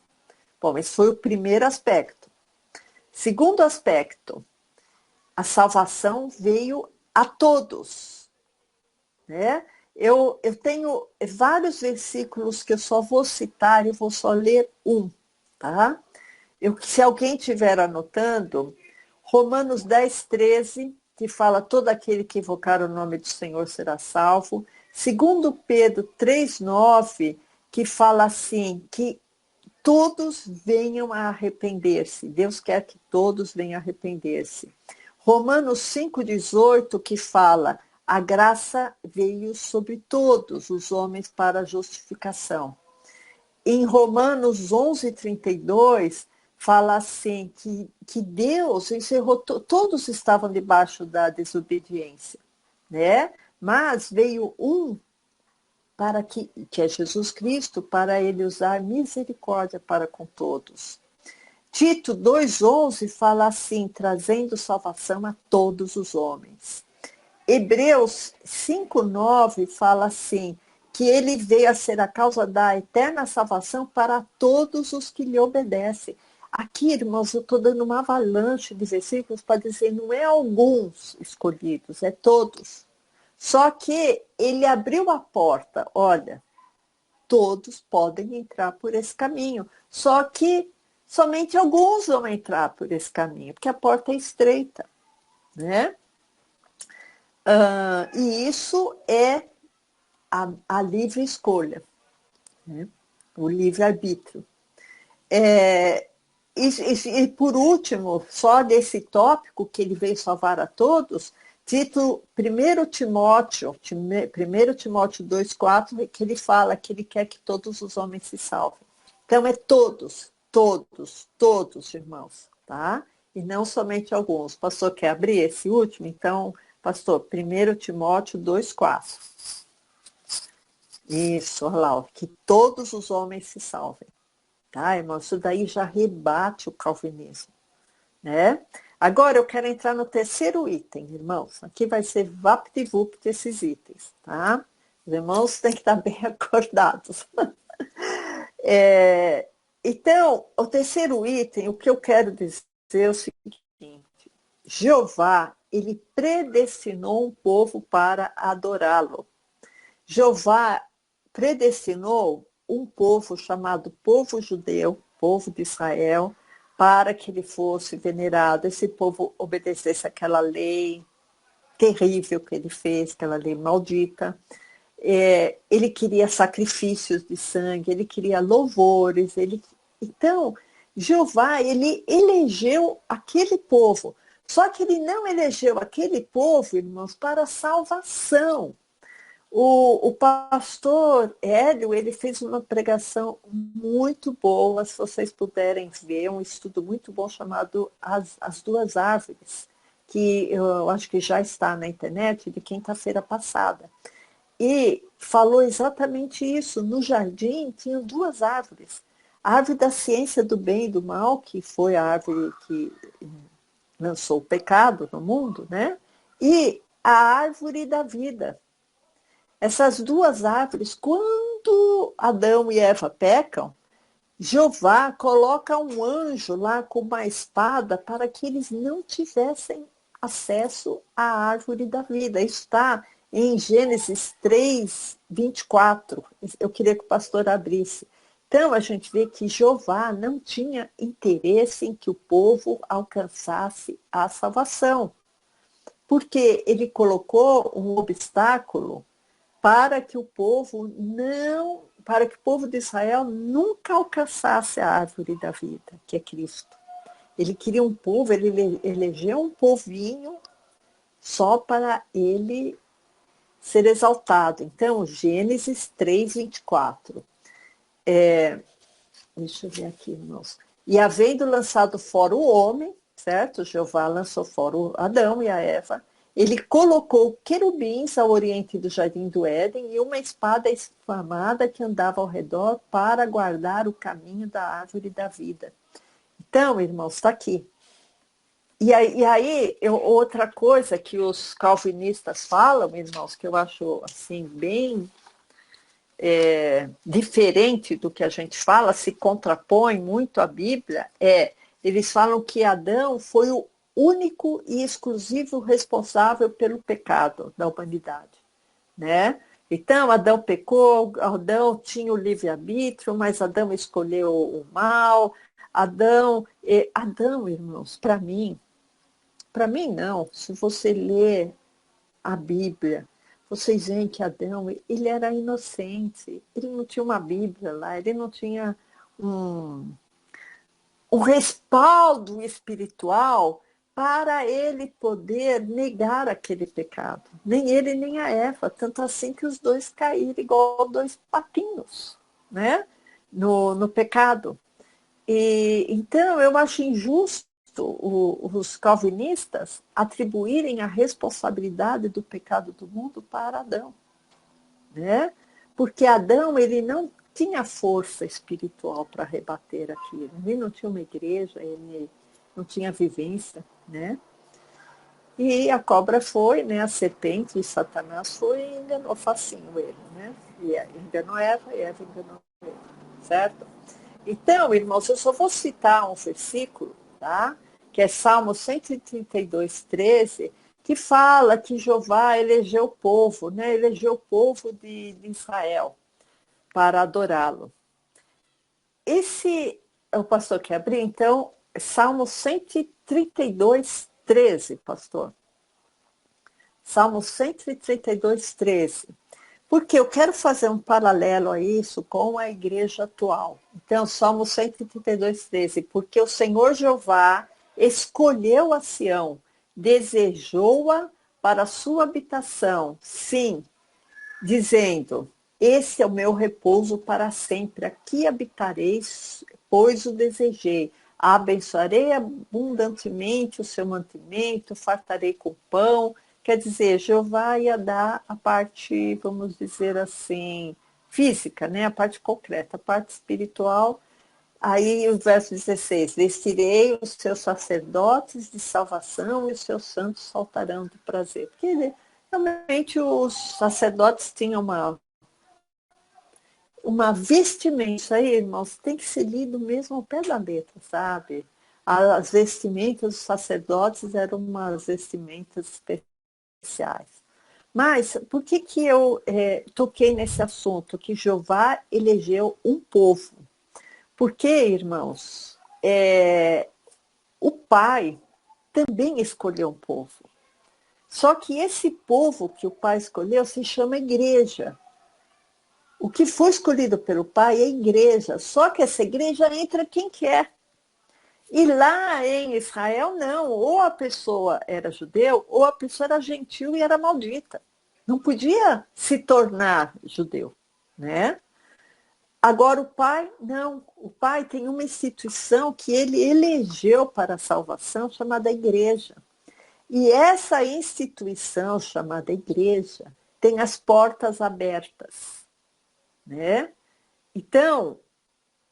Bom, esse foi o primeiro aspecto. Segundo aspecto, a salvação veio a todos. Né? Eu tenho vários versículos que eu só vou citar e vou só ler um. Tá? Se alguém estiver anotando, Romanos 10:13, que fala todo aquele que invocar o nome do Senhor será salvo. Segundo Pedro 3:9, que fala assim, que todos venham a arrepender-se. Deus quer que todos venham a arrepender-se. Romanos 5:18, que fala, a graça veio sobre todos os homens para a justificação. Em Romanos 11:32, fala assim, que Deus encerrou, todos estavam debaixo da desobediência, né? Mas veio para que é Jesus Cristo, para ele usar misericórdia para com todos. Tito 2:11 fala assim, trazendo salvação a todos os homens. Hebreus 5:9 fala assim, que ele veio a ser a causa da eterna salvação para todos os que lhe obedecem. Aqui, irmãos, eu estou dando uma avalanche de versículos para dizer, não é alguns escolhidos, é todos. Só que ele abriu a porta, olha, todos podem entrar por esse caminho. Só que somente alguns vão entrar por esse caminho, porque a porta é estreita. Né? E isso é a livre escolha, né? O livre-arbítrio. E por último, só desse tópico que ele veio salvar a todos, 1 Timóteo 2:4, que ele fala que ele quer que todos os homens se salvem. Então é todos, irmãos, tá? E não somente alguns. O pastor quer abrir esse último? Então, pastor, 1 Timóteo 2:4. Isso, olha lá, que todos os homens se salvem. Tá, irmão? Isso daí já rebate o calvinismo. Né? Agora eu quero entrar no terceiro item, irmãos. Aqui vai ser vapt-vupt esses itens. Tá? Os irmãos têm que estar bem acordados. Então, o terceiro item, o que eu quero dizer é o seguinte. Jeová, ele predestinou um povo para adorá-lo. Jeová predestinou um povo chamado povo judeu, povo de Israel, para que ele fosse venerado. Esse povo obedecesse àquela lei terrível que ele fez, aquela lei maldita. Ele queria sacrifícios de sangue, ele queria louvores. Então, Jeová, ele elegeu aquele povo. Só que ele não elegeu aquele povo, irmãos, para salvação. O pastor Hélio, ele fez uma pregação muito boa, se vocês puderem ver, um estudo muito bom chamado As Duas Árvores, que eu acho que já está na internet, de quinta-feira passada. e falou exatamente isso. No jardim tinham duas árvores. A árvore da ciência do bem e do mal, que foi a árvore que lançou o pecado no mundo, né? E a árvore da vida. Essas duas árvores, quando Adão e Eva pecam, Jeová coloca um anjo lá com uma espada para que eles não tivessem acesso à árvore da vida. Isso está em Gênesis 3, 24. Eu queria que o pastor abrisse. Então, a gente vê que Jeová não tinha interesse em que o povo alcançasse a salvação, porque ele colocou um obstáculo para que o povo para que o povo de Israel nunca alcançasse a árvore da vida, que é Cristo. Ele queria um povo, ele elegeu um povinho só para ele ser exaltado. Então, Gênesis 3, 24. Deixa eu ver aqui, irmãos. E havendo lançado fora o homem, certo? Jeová lançou fora o Adão e a Eva. Ele colocou querubins ao oriente do jardim do Éden e uma espada esfamada que andava ao redor para guardar o caminho da árvore da vida. Então, irmãos, está aqui. E aí outra coisa que os calvinistas falam, irmãos, que eu acho assim bem diferente do que a gente fala, se contrapõe muito à Bíblia, eles falam que Adão foi o único e exclusivo responsável pelo pecado da humanidade, né? Então, Adão pecou, Adão tinha o livre-arbítrio, mas Adão escolheu o mal. Adão, irmãos, para mim não, se você ler a Bíblia, vocês veem que Adão, ele era inocente, ele não tinha uma Bíblia lá, ele não tinha um respaldo espiritual para ele poder negar aquele pecado. Nem ele, nem a Eva, tanto assim que os dois caíram igual dois patinhos, né? No pecado. E, então, eu acho injusto os calvinistas atribuírem a responsabilidade do pecado do mundo para Adão, né? Porque Adão, ele não tinha força espiritual para rebater aquilo. Ele não tinha uma igreja, ele não tinha vivência, né? E a cobra foi, né? A serpente e Satanás foi e enganou facinho ele, né? E enganou Eva e Eva enganou ele, certo? Então, irmãos, eu só vou citar um versículo, tá? Que é Salmo 132, 13, que fala que Jeová elegeu o povo, né? Elegeu o povo de Israel para adorá-lo. O pastor quer abrir, então, Salmo 132, 13, pastor. Salmo 132, 13. Porque eu quero fazer um paralelo a isso com a igreja atual. Então, Salmo 132, 13. Porque o Senhor Jeová escolheu a Sião, desejou-a para a sua habitação. Sim, dizendo, esse é o meu repouso para sempre. Aqui habitarei, pois o desejei. Abençoarei abundantemente o seu mantimento, fartarei com pão. Quer dizer, Jeová ia dar a parte, vamos dizer assim, física, né? A parte concreta, a parte espiritual. Aí o verso 16, vestirei os seus sacerdotes de salvação e os seus santos saltarão de prazer. Porque realmente os sacerdotes tinham uma vestimenta. Isso aí, irmãos, tem que ser lido mesmo ao pé da letra, sabe? As vestimentas dos sacerdotes eram umas vestimentas especiais. Mas por que eu toquei nesse assunto? Que Jeová elegeu um povo. Porque, irmãos, o Pai também escolheu um povo. Só que esse povo que o Pai escolheu se chama igreja. O que foi escolhido pelo Pai é igreja. Só que essa igreja entra quem quer. E lá em Israel, não. Ou a pessoa era judeu, ou a pessoa era gentil e era maldita. Não podia se tornar judeu, né? Agora o Pai, não. O Pai tem uma instituição que ele elegeu para a salvação, chamada igreja. E essa instituição chamada igreja, tem as portas abertas, né? Então,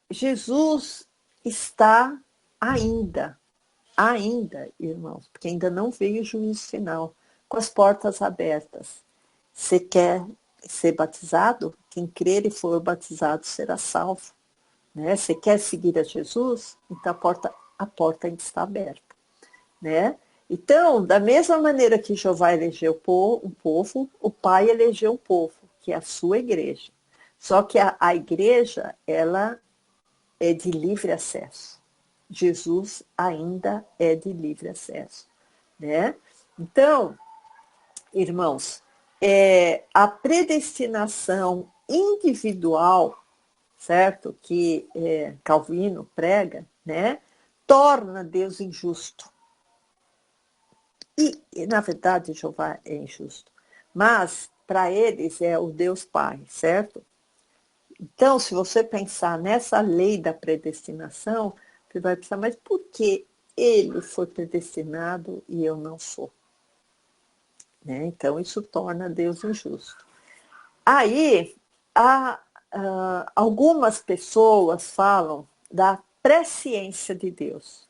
Jesus está ainda, irmãos, porque ainda não veio o juízo final, com as portas abertas. Você quer ser batizado? Quem crer e for batizado será salvo. Né? Você quer seguir a Jesus? Então a porta ainda está aberta. Né? Então, da mesma maneira que Jeová elegeu um povo, o Pai elegeu um povo, que é a sua igreja. Só que a igreja, ela é de livre acesso. Jesus ainda é de livre acesso. Né? Então, irmãos, a predestinação individual, certo? Que Calvino prega, né? Torna Deus injusto. E, na verdade, Jeová é injusto. Mas, para eles, é o Deus Pai, certo? Então, se você pensar nessa lei da predestinação, você vai pensar, mas por que ele foi predestinado e eu não sou? Né? Então, isso torna Deus injusto. Aí, algumas pessoas falam da presciência de Deus,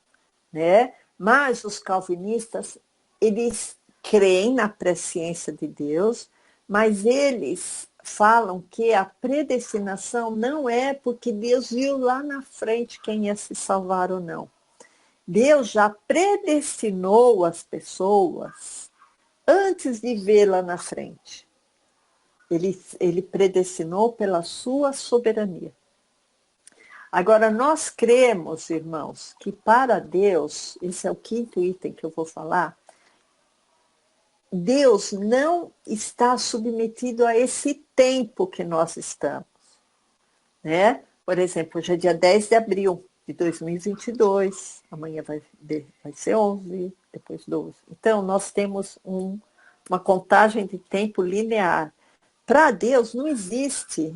né? Mas os calvinistas, eles creem na presciência de Deus, mas eles falam que a predestinação não é porque Deus viu lá na frente quem ia se salvar ou não. Deus já predestinou as pessoas antes de ver lá na frente. Ele predestinou pela sua soberania. Agora, nós cremos, irmãos, que para Deus, esse é o quinto item que eu vou falar, Deus não está submetido a esse tempo que nós estamos. Né? Por exemplo, hoje é dia 10 de abril de 2022, amanhã vai ser 11, depois 12. Então, nós temos uma contagem de tempo linear. Para Deus não existe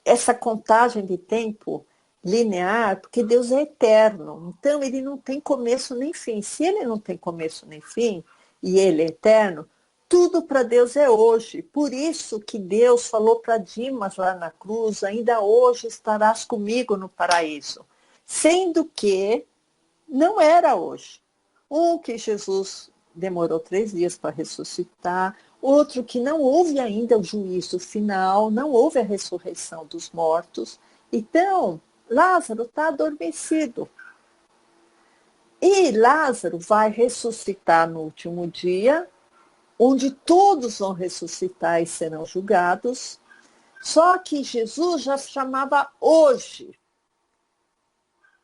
essa contagem de tempo linear, porque Deus é eterno. Então, ele não tem começo nem fim. Se ele não tem começo nem fim, e ele é eterno, tudo para Deus é hoje. Por isso que Deus falou para Dimas lá na cruz, ainda hoje estarás comigo no paraíso. Sendo que não era hoje. Que Jesus demorou 3 dias para ressuscitar, outro que não houve ainda o juízo final, não houve a ressurreição dos mortos. Então, Lázaro está adormecido. E Lázaro vai ressuscitar no último dia, onde todos vão ressuscitar e serão julgados. Só que Jesus já chamava hoje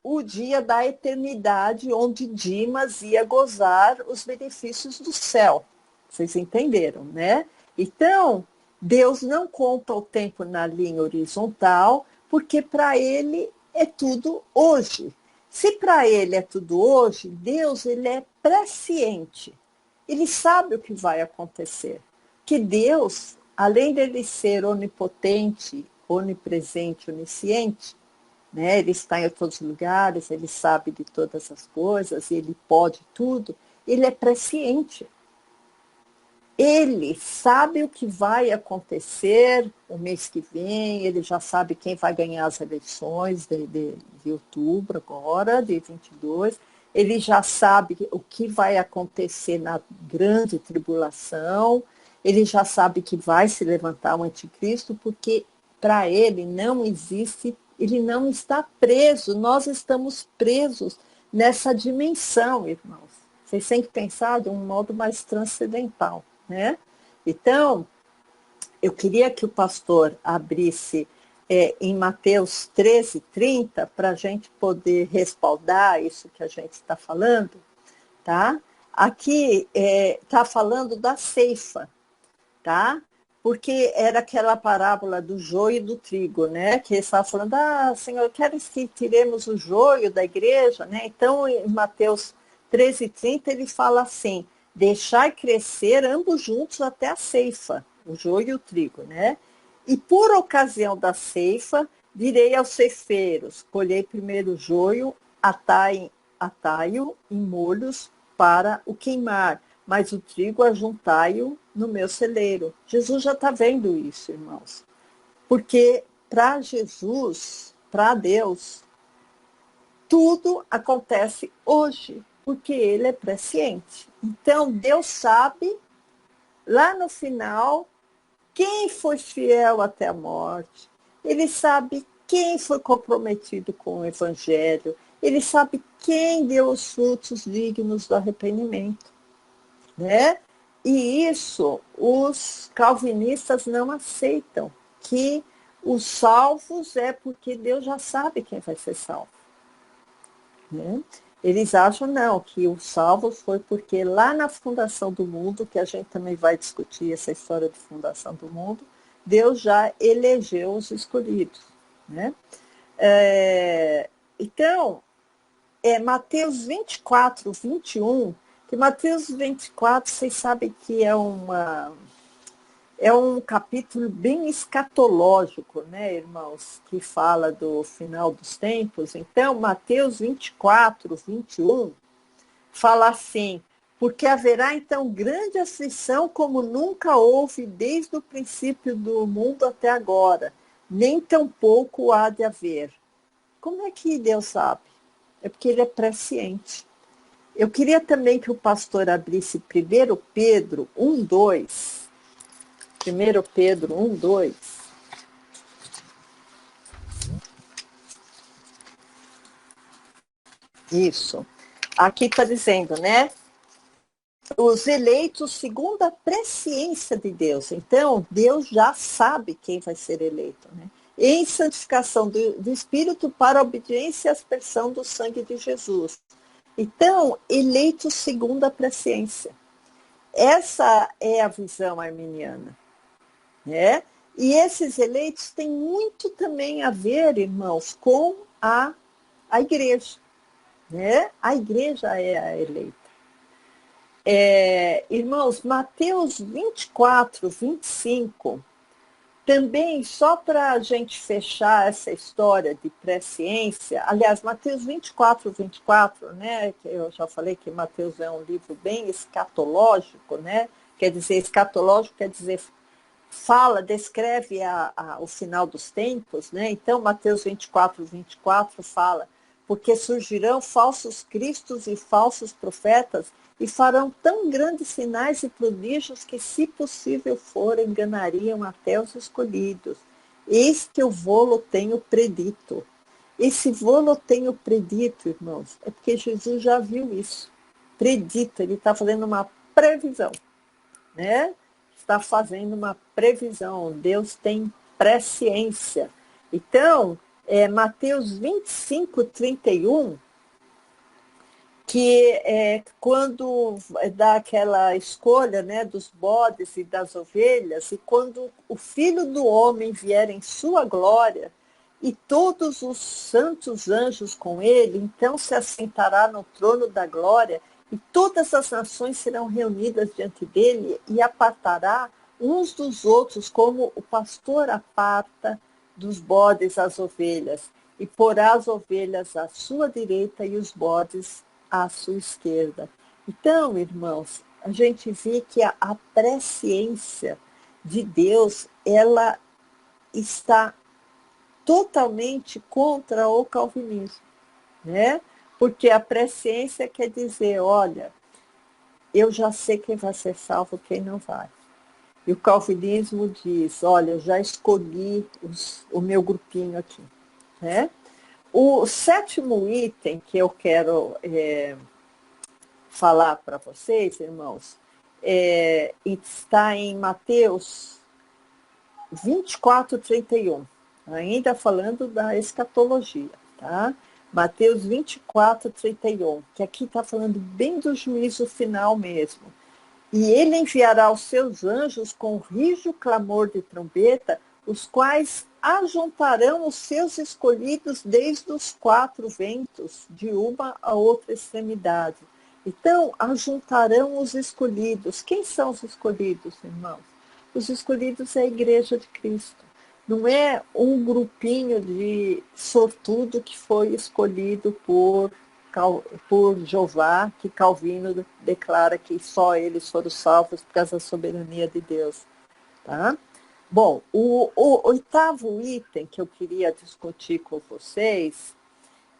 o dia da eternidade, onde Dimas ia gozar os benefícios do céu. Vocês entenderam, né? Então, Deus não conta o tempo na linha horizontal, porque para ele é tudo hoje. Se para ele é tudo hoje, Deus ele é presciente. Ele sabe o que vai acontecer. Que Deus, além dele ser onipotente, onipresente, onisciente, né? Ele está em todos os lugares, ele sabe de todas as coisas, ele pode tudo, ele é presciente. Ele sabe o que vai acontecer o mês que vem, ele já sabe quem vai ganhar as eleições de outubro agora, de 22, ele já sabe o que vai acontecer na grande tribulação, ele já sabe que vai se levantar o anticristo, porque para ele não existe, ele não está preso, nós estamos presos nessa dimensão, irmãos. Vocês têm que pensar de um modo mais transcendental. Né? Então, eu queria que o pastor abrisse em Mateus 13:30 para a gente poder respaldar isso que a gente está falando. Tá? Aqui está falando da ceifa, tá? Porque era aquela parábola do joio e do trigo, né? Que ele estava falando, Senhor, queres que tiremos o joio da igreja? Né? Então, em Mateus 13:30, ele fala assim, deixai crescer ambos juntos até a ceifa, o joio e o trigo, né? E por ocasião da ceifa, direi aos ceifeiros, colhei primeiro o joio, atai-o em molhos para o queimar, mas o trigo ajuntai-o no meu celeiro. Jesus já está vendo isso, irmãos. Porque para Jesus, para Deus, tudo acontece hoje, porque ele é presciente. Então, Deus sabe, lá no final, quem foi fiel até a morte. Ele sabe quem foi comprometido com o Evangelho. Ele sabe quem deu os frutos dignos do arrependimento. Né? E isso os calvinistas não aceitam, que os salvos é porque Deus já sabe quem vai ser salvo. Né? Eles acham não, que os salvos foi porque lá na fundação do mundo, que a gente também vai discutir essa história de fundação do mundo, Deus já elegeu os escolhidos. Né? Então, Mateus 24, 21, que Mateus 24, vocês sabem que é um capítulo bem escatológico, né, irmãos, que fala do final dos tempos. Então, Mateus 24, 21, fala assim: porque haverá então grande aflição como nunca houve desde o princípio do mundo até agora, nem tampouco há de haver. Como é que Deus sabe? É porque ele é presciente. Eu queria também que o pastor abrisse 1 Pedro 1:2. 1 Pedro 1:2. Isso. Aqui está dizendo, né? Os eleitos segundo a presciência de Deus. Então, Deus já sabe quem vai ser eleito, né? Em santificação do Espírito para a obediência e aspersão do sangue de Jesus. Então, eleitos segundo a presciência. Essa é a visão arminiana. Né? E esses eleitos têm muito também a ver, irmãos, com a igreja. Né? A igreja é a eleita. Irmãos, Mateus 24, 25, também, só para a gente fechar essa história de presciência, aliás, Mateus 24, 24, né, que eu já falei que Mateus é um livro bem escatológico, né, quer dizer, escatológico quer dizer, descreve o final dos tempos, né, então Mateus 24, 24 fala, porque surgirão falsos cristos e falsos profetas, e farão tão grandes sinais e prodígios que, se possível for, enganariam até os escolhidos. Eis que eu vou-lo tenho predito. Esse vou-lo tenho predito, irmãos, é porque Jesus já viu isso. Predito, ele está fazendo uma previsão. Né? Está fazendo uma previsão. Deus tem presciência. Então, Mateus 25, 31, que quando dá aquela escolha, né, dos bodes e das ovelhas, e quando o Filho do Homem vier em sua glória, e todos os santos anjos com ele, então se assentará no trono da glória, e todas as nações serão reunidas diante dele, e apartará uns dos outros, como o pastor aparta dos bodes as ovelhas, e porá as ovelhas à sua direita e os bodes à sua esquerda. Então, irmãos, a gente vê que a presciência de Deus, ela está totalmente contra o calvinismo, né? Porque a presciência quer dizer, olha, eu já sei quem vai ser salvo, quem não vai. E o calvinismo diz, olha, eu já escolhi o meu grupinho aqui, né? O sétimo item que eu quero falar para vocês, irmãos, está em Mateus 24, 31, ainda falando da escatologia, tá? Mateus 24, 31, que aqui está falando bem do juízo final mesmo. E ele enviará os seus anjos com rijo clamor de trombeta, os quais ajuntarão os seus escolhidos desde os quatro ventos, de uma a outra extremidade. Então, ajuntarão os escolhidos. Quem são os escolhidos, irmãos? Os escolhidos é a igreja de Cristo. Não é um grupinho de sortudo que foi escolhido por por Jeová, que Calvino declara que só eles foram salvos por causa da soberania de Deus. Tá? Bom, o oitavo item que eu queria discutir com vocês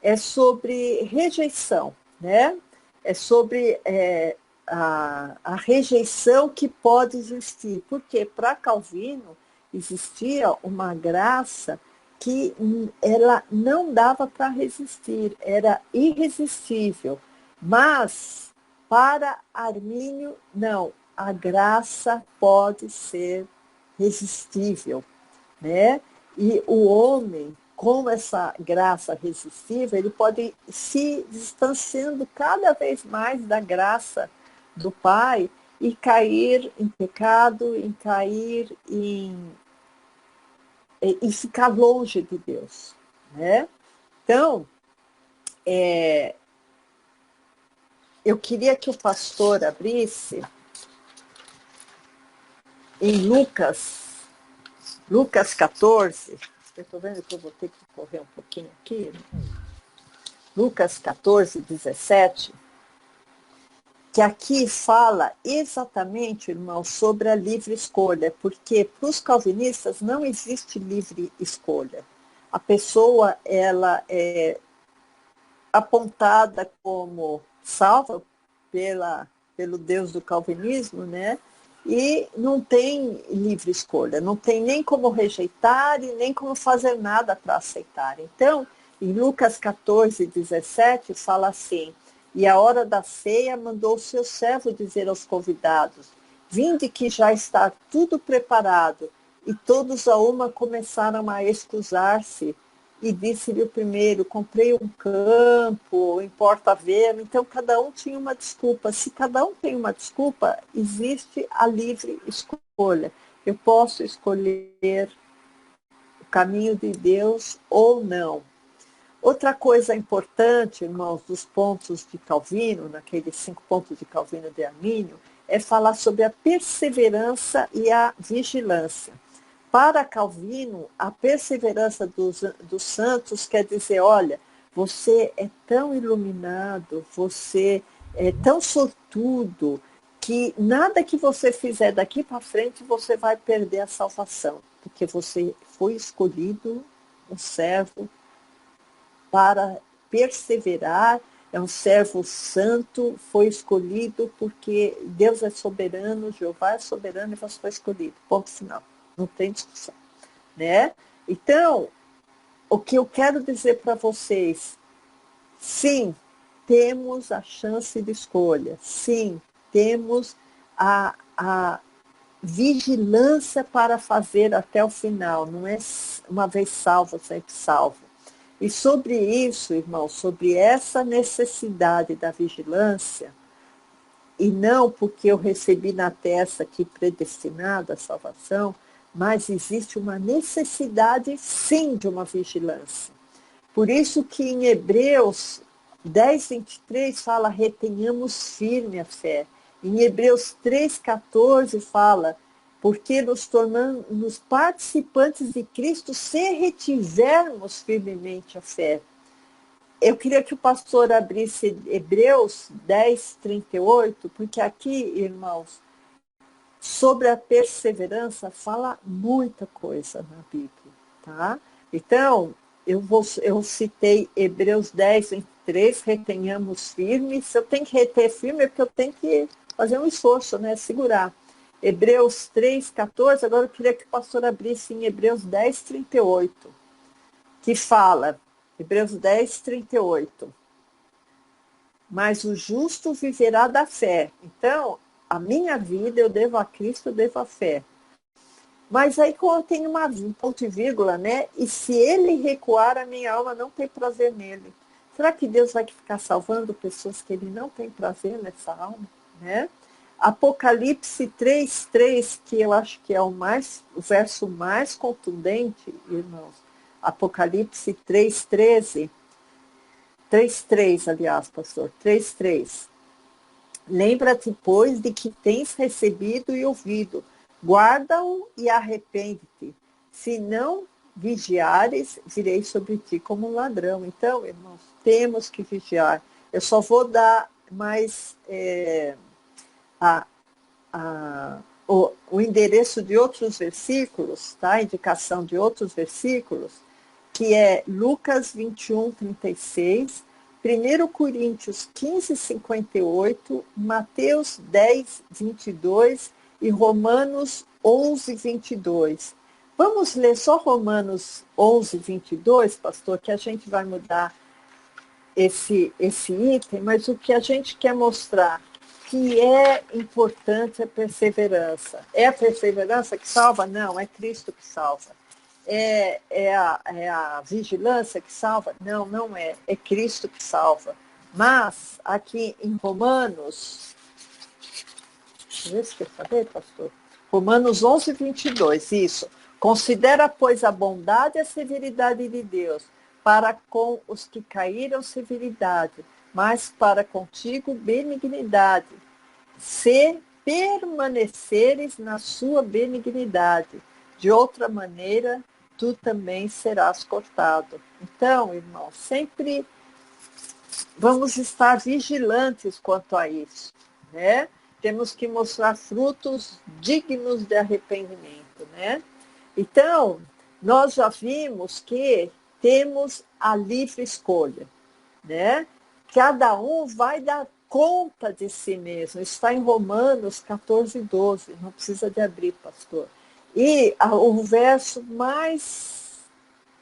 é sobre rejeição, né? É sobre a rejeição que pode existir. Porque para Calvino existia uma graça que ela não dava para resistir, era irresistível. Mas para Armínio, não, a graça pode ser resistível, né? E o homem, com essa graça resistível, ele pode ir se distanciando cada vez mais da graça do Pai e cair em pecado, e ficar longe de Deus, né? Então, eu queria que o pastor abrisse em Lucas 14. Eu estou vendo que eu vou ter que correr um pouquinho aqui. Lucas 14, 17, que aqui fala exatamente, irmão, sobre a livre escolha, porque para os calvinistas não existe livre escolha. A pessoa, ela é apontada como salva pelo Deus do calvinismo, né? E não tem livre escolha, não tem nem como rejeitar e nem como fazer nada para aceitar. Então, em Lucas 14, 17, fala assim: e à hora da ceia mandou o seu servo dizer aos convidados: vinde que já está tudo preparado. E todos a uma começaram a excusar-se. E disse-lhe o primeiro: comprei um campo, importa ver. Então, cada um tinha uma desculpa. Se cada um tem uma desculpa, existe a livre escolha. Eu posso escolher o caminho de Deus ou não. Outra coisa importante, irmãos, dos pontos de Calvino, naqueles 5 pontos de Calvino de Armínio, é falar sobre a perseverança e a vigilância. Para Calvino, a perseverança dos santos quer dizer: olha, você é tão iluminado, você é tão sortudo, que nada que você fizer daqui para frente você vai perder a salvação, porque você foi escolhido, um servo, para perseverar, é um servo santo, foi escolhido porque Deus é soberano, Jeová é soberano e você foi escolhido. Ponto final. Não tem discussão, né? Então, o que eu quero dizer para vocês: sim, temos a chance de escolha. Sim, temos a vigilância para fazer até o final. Não é uma vez salvo, sempre salvo. E sobre isso, irmão, sobre essa necessidade da vigilância, e não porque eu recebi na testa que predestinado à salvação, mas existe uma necessidade, sim, de uma vigilância. Por isso que em Hebreus 10, 23 fala: retenhamos firme a fé. Em Hebreus 3, 14 fala: porque nos tornamos participantes de Cristo se retivermos firmemente a fé. Eu queria que o pastor abrisse Hebreus 10, 38, porque aqui, irmãos, sobre a perseverança fala muita coisa na Bíblia, tá? Então, eu citei Hebreus 10, 23, retenhamos firme. Se eu tenho que reter firme é porque eu tenho que fazer um esforço, né? Segurar. Hebreus 3, 14, agora eu queria que o pastor abrisse em Hebreus 10, 38, que fala, Hebreus 10, 38, mas o justo viverá da fé. Então, a minha vida eu devo a Cristo, eu devo a fé. Mas aí quando eu tenho um ponto e vírgula, né? E se ele recuar, a minha alma não tem prazer nele. Será que Deus vai ficar salvando pessoas que ele não tem prazer nessa alma, né? Apocalipse 3:3, que eu acho que é o verso mais contundente, irmãos. Apocalipse 3:13. 3:3, aliás, pastor. 3:3. Lembra-te, pois, de que tens recebido e ouvido. Guarda-o e arrepende-te. Se não vigiares, virei sobre ti como um ladrão. Então, irmãos, temos que vigiar. Eu só vou dar mais a, o endereço de outros versículos, tá? Indicação de outros versículos, que é Lucas 21, 36, 1 Coríntios 15, 58, Mateus 10, 22 e Romanos 11, 22. Vamos ler só Romanos 11, 22, pastor, que a gente vai mudar esse item, mas o que a gente quer mostrar que é importante é a perseverança. É a perseverança que salva? Não, é Cristo que salva. É a vigilância que salva? Não, não é. É Cristo que salva. Mas, aqui em Romanos, deixa eu ver se eu falei, pastor. Romanos 11, 22, isso. Considera, pois, a bondade e a severidade de Deus, para com os que caíram severidade, mas para contigo benignidade, se permaneceres na sua benignidade. De outra maneira, tu também serás cortado. Então, irmão, sempre vamos estar vigilantes quanto a isso, né? Temos que mostrar frutos dignos de arrependimento, né? Então, nós já vimos que temos a livre escolha, né? Cada um vai dar conta de si mesmo. Está em Romanos 14, 12. Não precisa de abrir, pastor. E o verso mais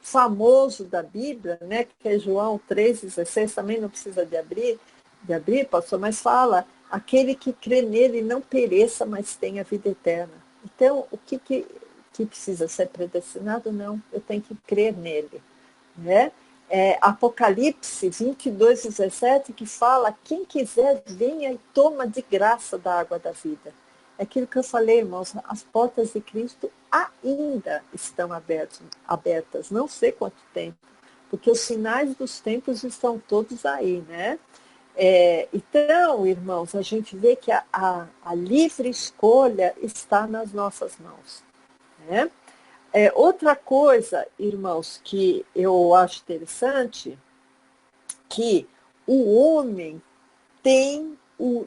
famoso da Bíblia, né, que é João 3,16, também não precisa de abrir, pastor, mas fala, aquele que crê nele não pereça, mas tenha vida eterna. Então, o que precisa ser predestinado? Não, eu tenho que crer nele, né? Apocalipse 22, 17, que fala, quem quiser venha e toma de graça da água da vida. É aquilo que eu falei, irmãos, as portas de Cristo ainda estão abertas, não sei quanto tempo, porque os sinais dos tempos estão todos aí, né? Então, irmãos, a gente vê que a livre escolha está nas nossas mãos, né? Outra coisa, irmãos, que eu acho interessante, que o homem tem o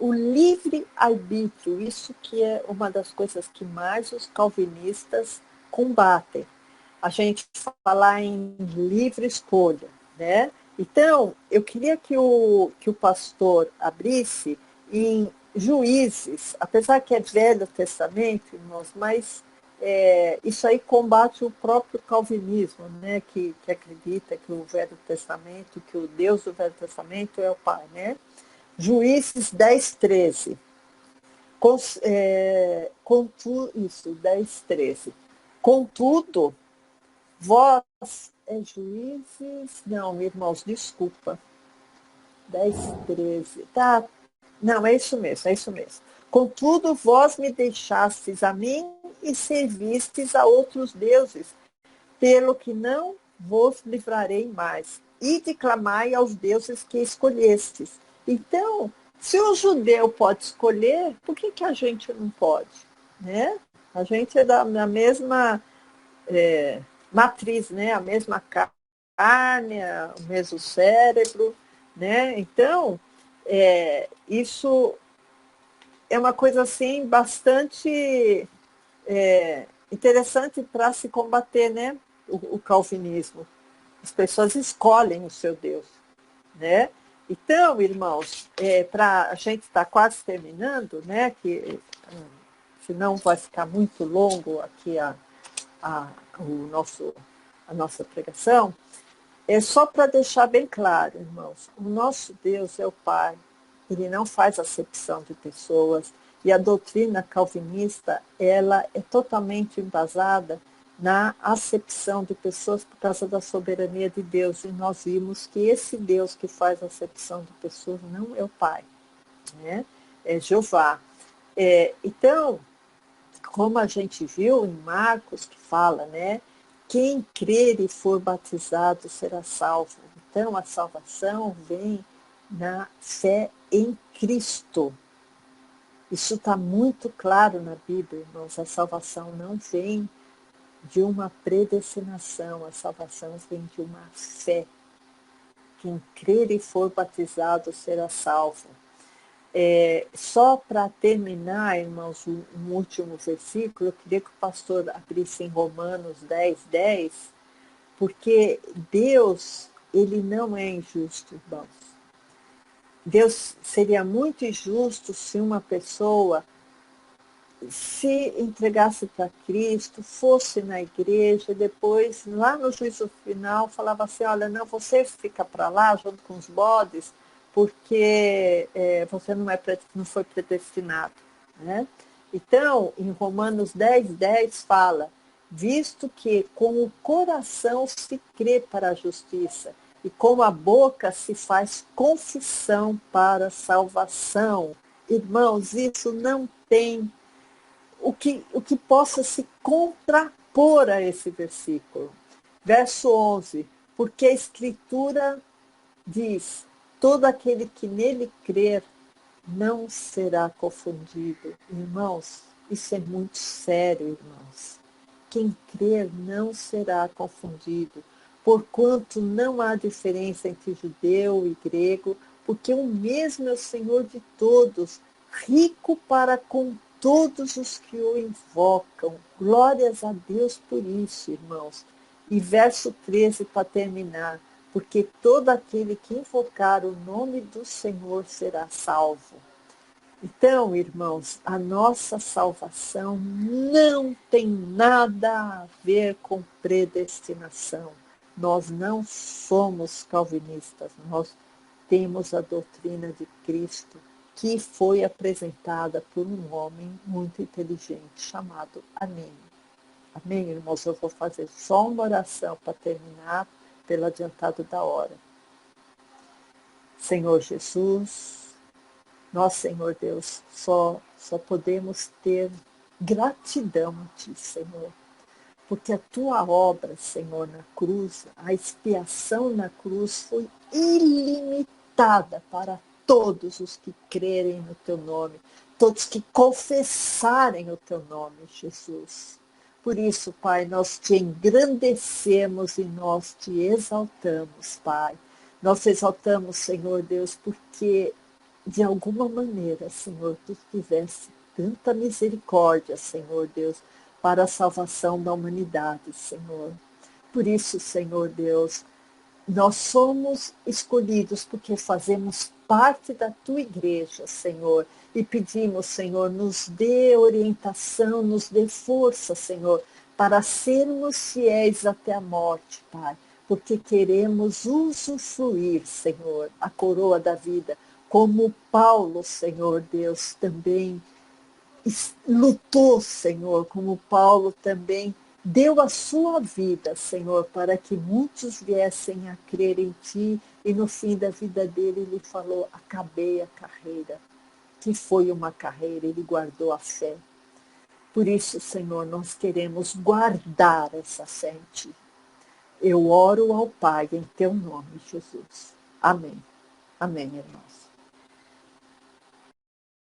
livre-arbítrio, isso que é uma das coisas que mais os calvinistas combatem. A gente falar em livre escolha, né? Então, eu queria que o pastor abrisse em Juízes, apesar que é Velho Testamento, irmãos, mas isso aí combate o próprio calvinismo, né? Que acredita que o Velho Testamento, que o Deus do Velho Testamento é o Pai, né? Juízes 10, 13. Isso, 10, 13. Contudo, vós Juízes. Não, irmãos, desculpa. 10, 13. Tá. Não, é isso mesmo, é isso mesmo. Contudo, vós me deixastes a mim e servistes a outros deuses, pelo que não vos livrarei mais. E declamai aos deuses que escolhestes. Então, se o judeu pode escolher, por que a gente não pode? Né? A gente é da mesma matriz, né? A mesma carne, o mesmo cérebro. Né? Então, isso é uma coisa assim bastante interessante para se combater, né? O calvinismo. As pessoas escolhem o seu Deus, né? Então, irmãos, para a gente estar quase terminando, né? Que senão vai ficar muito longo aqui a nossa pregação. É só para deixar bem claro, irmãos, o nosso Deus é o Pai. Ele não faz acepção de pessoas. E a doutrina calvinista, ela é totalmente embasada na acepção de pessoas por causa da soberania de Deus. E nós vimos que esse Deus que faz acepção de pessoas não é o Pai, né? É Jeová. Então, como a gente viu em Marcos, que fala, né? Quem crer e for batizado será salvo. Então, a salvação vem na fé em Cristo. Isso está muito claro na Bíblia, irmãos. A salvação não vem de uma predestinação, a salvação vem de uma fé. quem crer e for batizado será salvo. Só para terminar, irmãos, um último versículo, eu queria que o pastor abrisse em Romanos 10:10, porque Deus, ele não é injusto, irmãos. Deus seria muito injusto se uma pessoa se entregasse para Cristo, fosse na igreja, depois, lá no juízo final, falava assim, olha, não, você fica para lá, junto com os bodes, porque você não foi predestinado. Né? Então, em Romanos 10:10 fala, visto que com o coração se crê para a justiça, e com a boca se faz confissão para a salvação. Irmãos, isso não tem o que possa se contrapor a esse versículo. Verso 11, porque a Escritura diz, todo aquele que nele crer não será confundido. Irmãos, isso é muito sério, irmãos. Quem crer não será confundido, porquanto não há diferença entre judeu e grego, porque o mesmo é o Senhor de todos, rico para com todos os que o invocam. Glórias a Deus por isso, irmãos. E verso 13 para terminar, porque todo aquele que invocar o nome do Senhor será salvo. Então, irmãos, a nossa salvação não tem nada a ver com predestinação. Nós não somos calvinistas, nós temos a doutrina de Cristo, que foi apresentada por um homem muito inteligente chamado Anênio. Amém, irmãos? Eu vou fazer só uma oração para terminar, pelo adiantado da hora. Senhor Jesus, nós, Senhor Deus, só podemos ter gratidão a Ti, Senhor, porque a Tua obra, Senhor, na cruz, a expiação na cruz foi ilimitada para todos os que crerem no Teu nome, todos que confessarem o Teu nome, Jesus. Por isso, Pai, nós Te engrandecemos e nós Te exaltamos, Pai. Nós Te exaltamos, Senhor Deus, porque de alguma maneira, Senhor, Tu tivesse tanta misericórdia, Senhor Deus, para a salvação da humanidade, Senhor. Por isso, Senhor Deus, nós somos escolhidos porque fazemos parte da Tua igreja, Senhor, e pedimos, Senhor, nos dê orientação, nos dê força, Senhor, para sermos fiéis até a morte, Pai, porque queremos usufruir, Senhor, a coroa da vida, como Paulo, Senhor Deus, também lutou, Senhor, como Paulo também deu a sua vida, Senhor, para que muitos viessem a crer em Ti, e no fim da vida dele ele falou, acabei a carreira, que foi uma carreira, ele guardou a fé. Por isso, Senhor, nós queremos guardar essa fé em Ti. Eu oro ao Pai em Teu nome, Jesus. Amém. Amém, irmãos.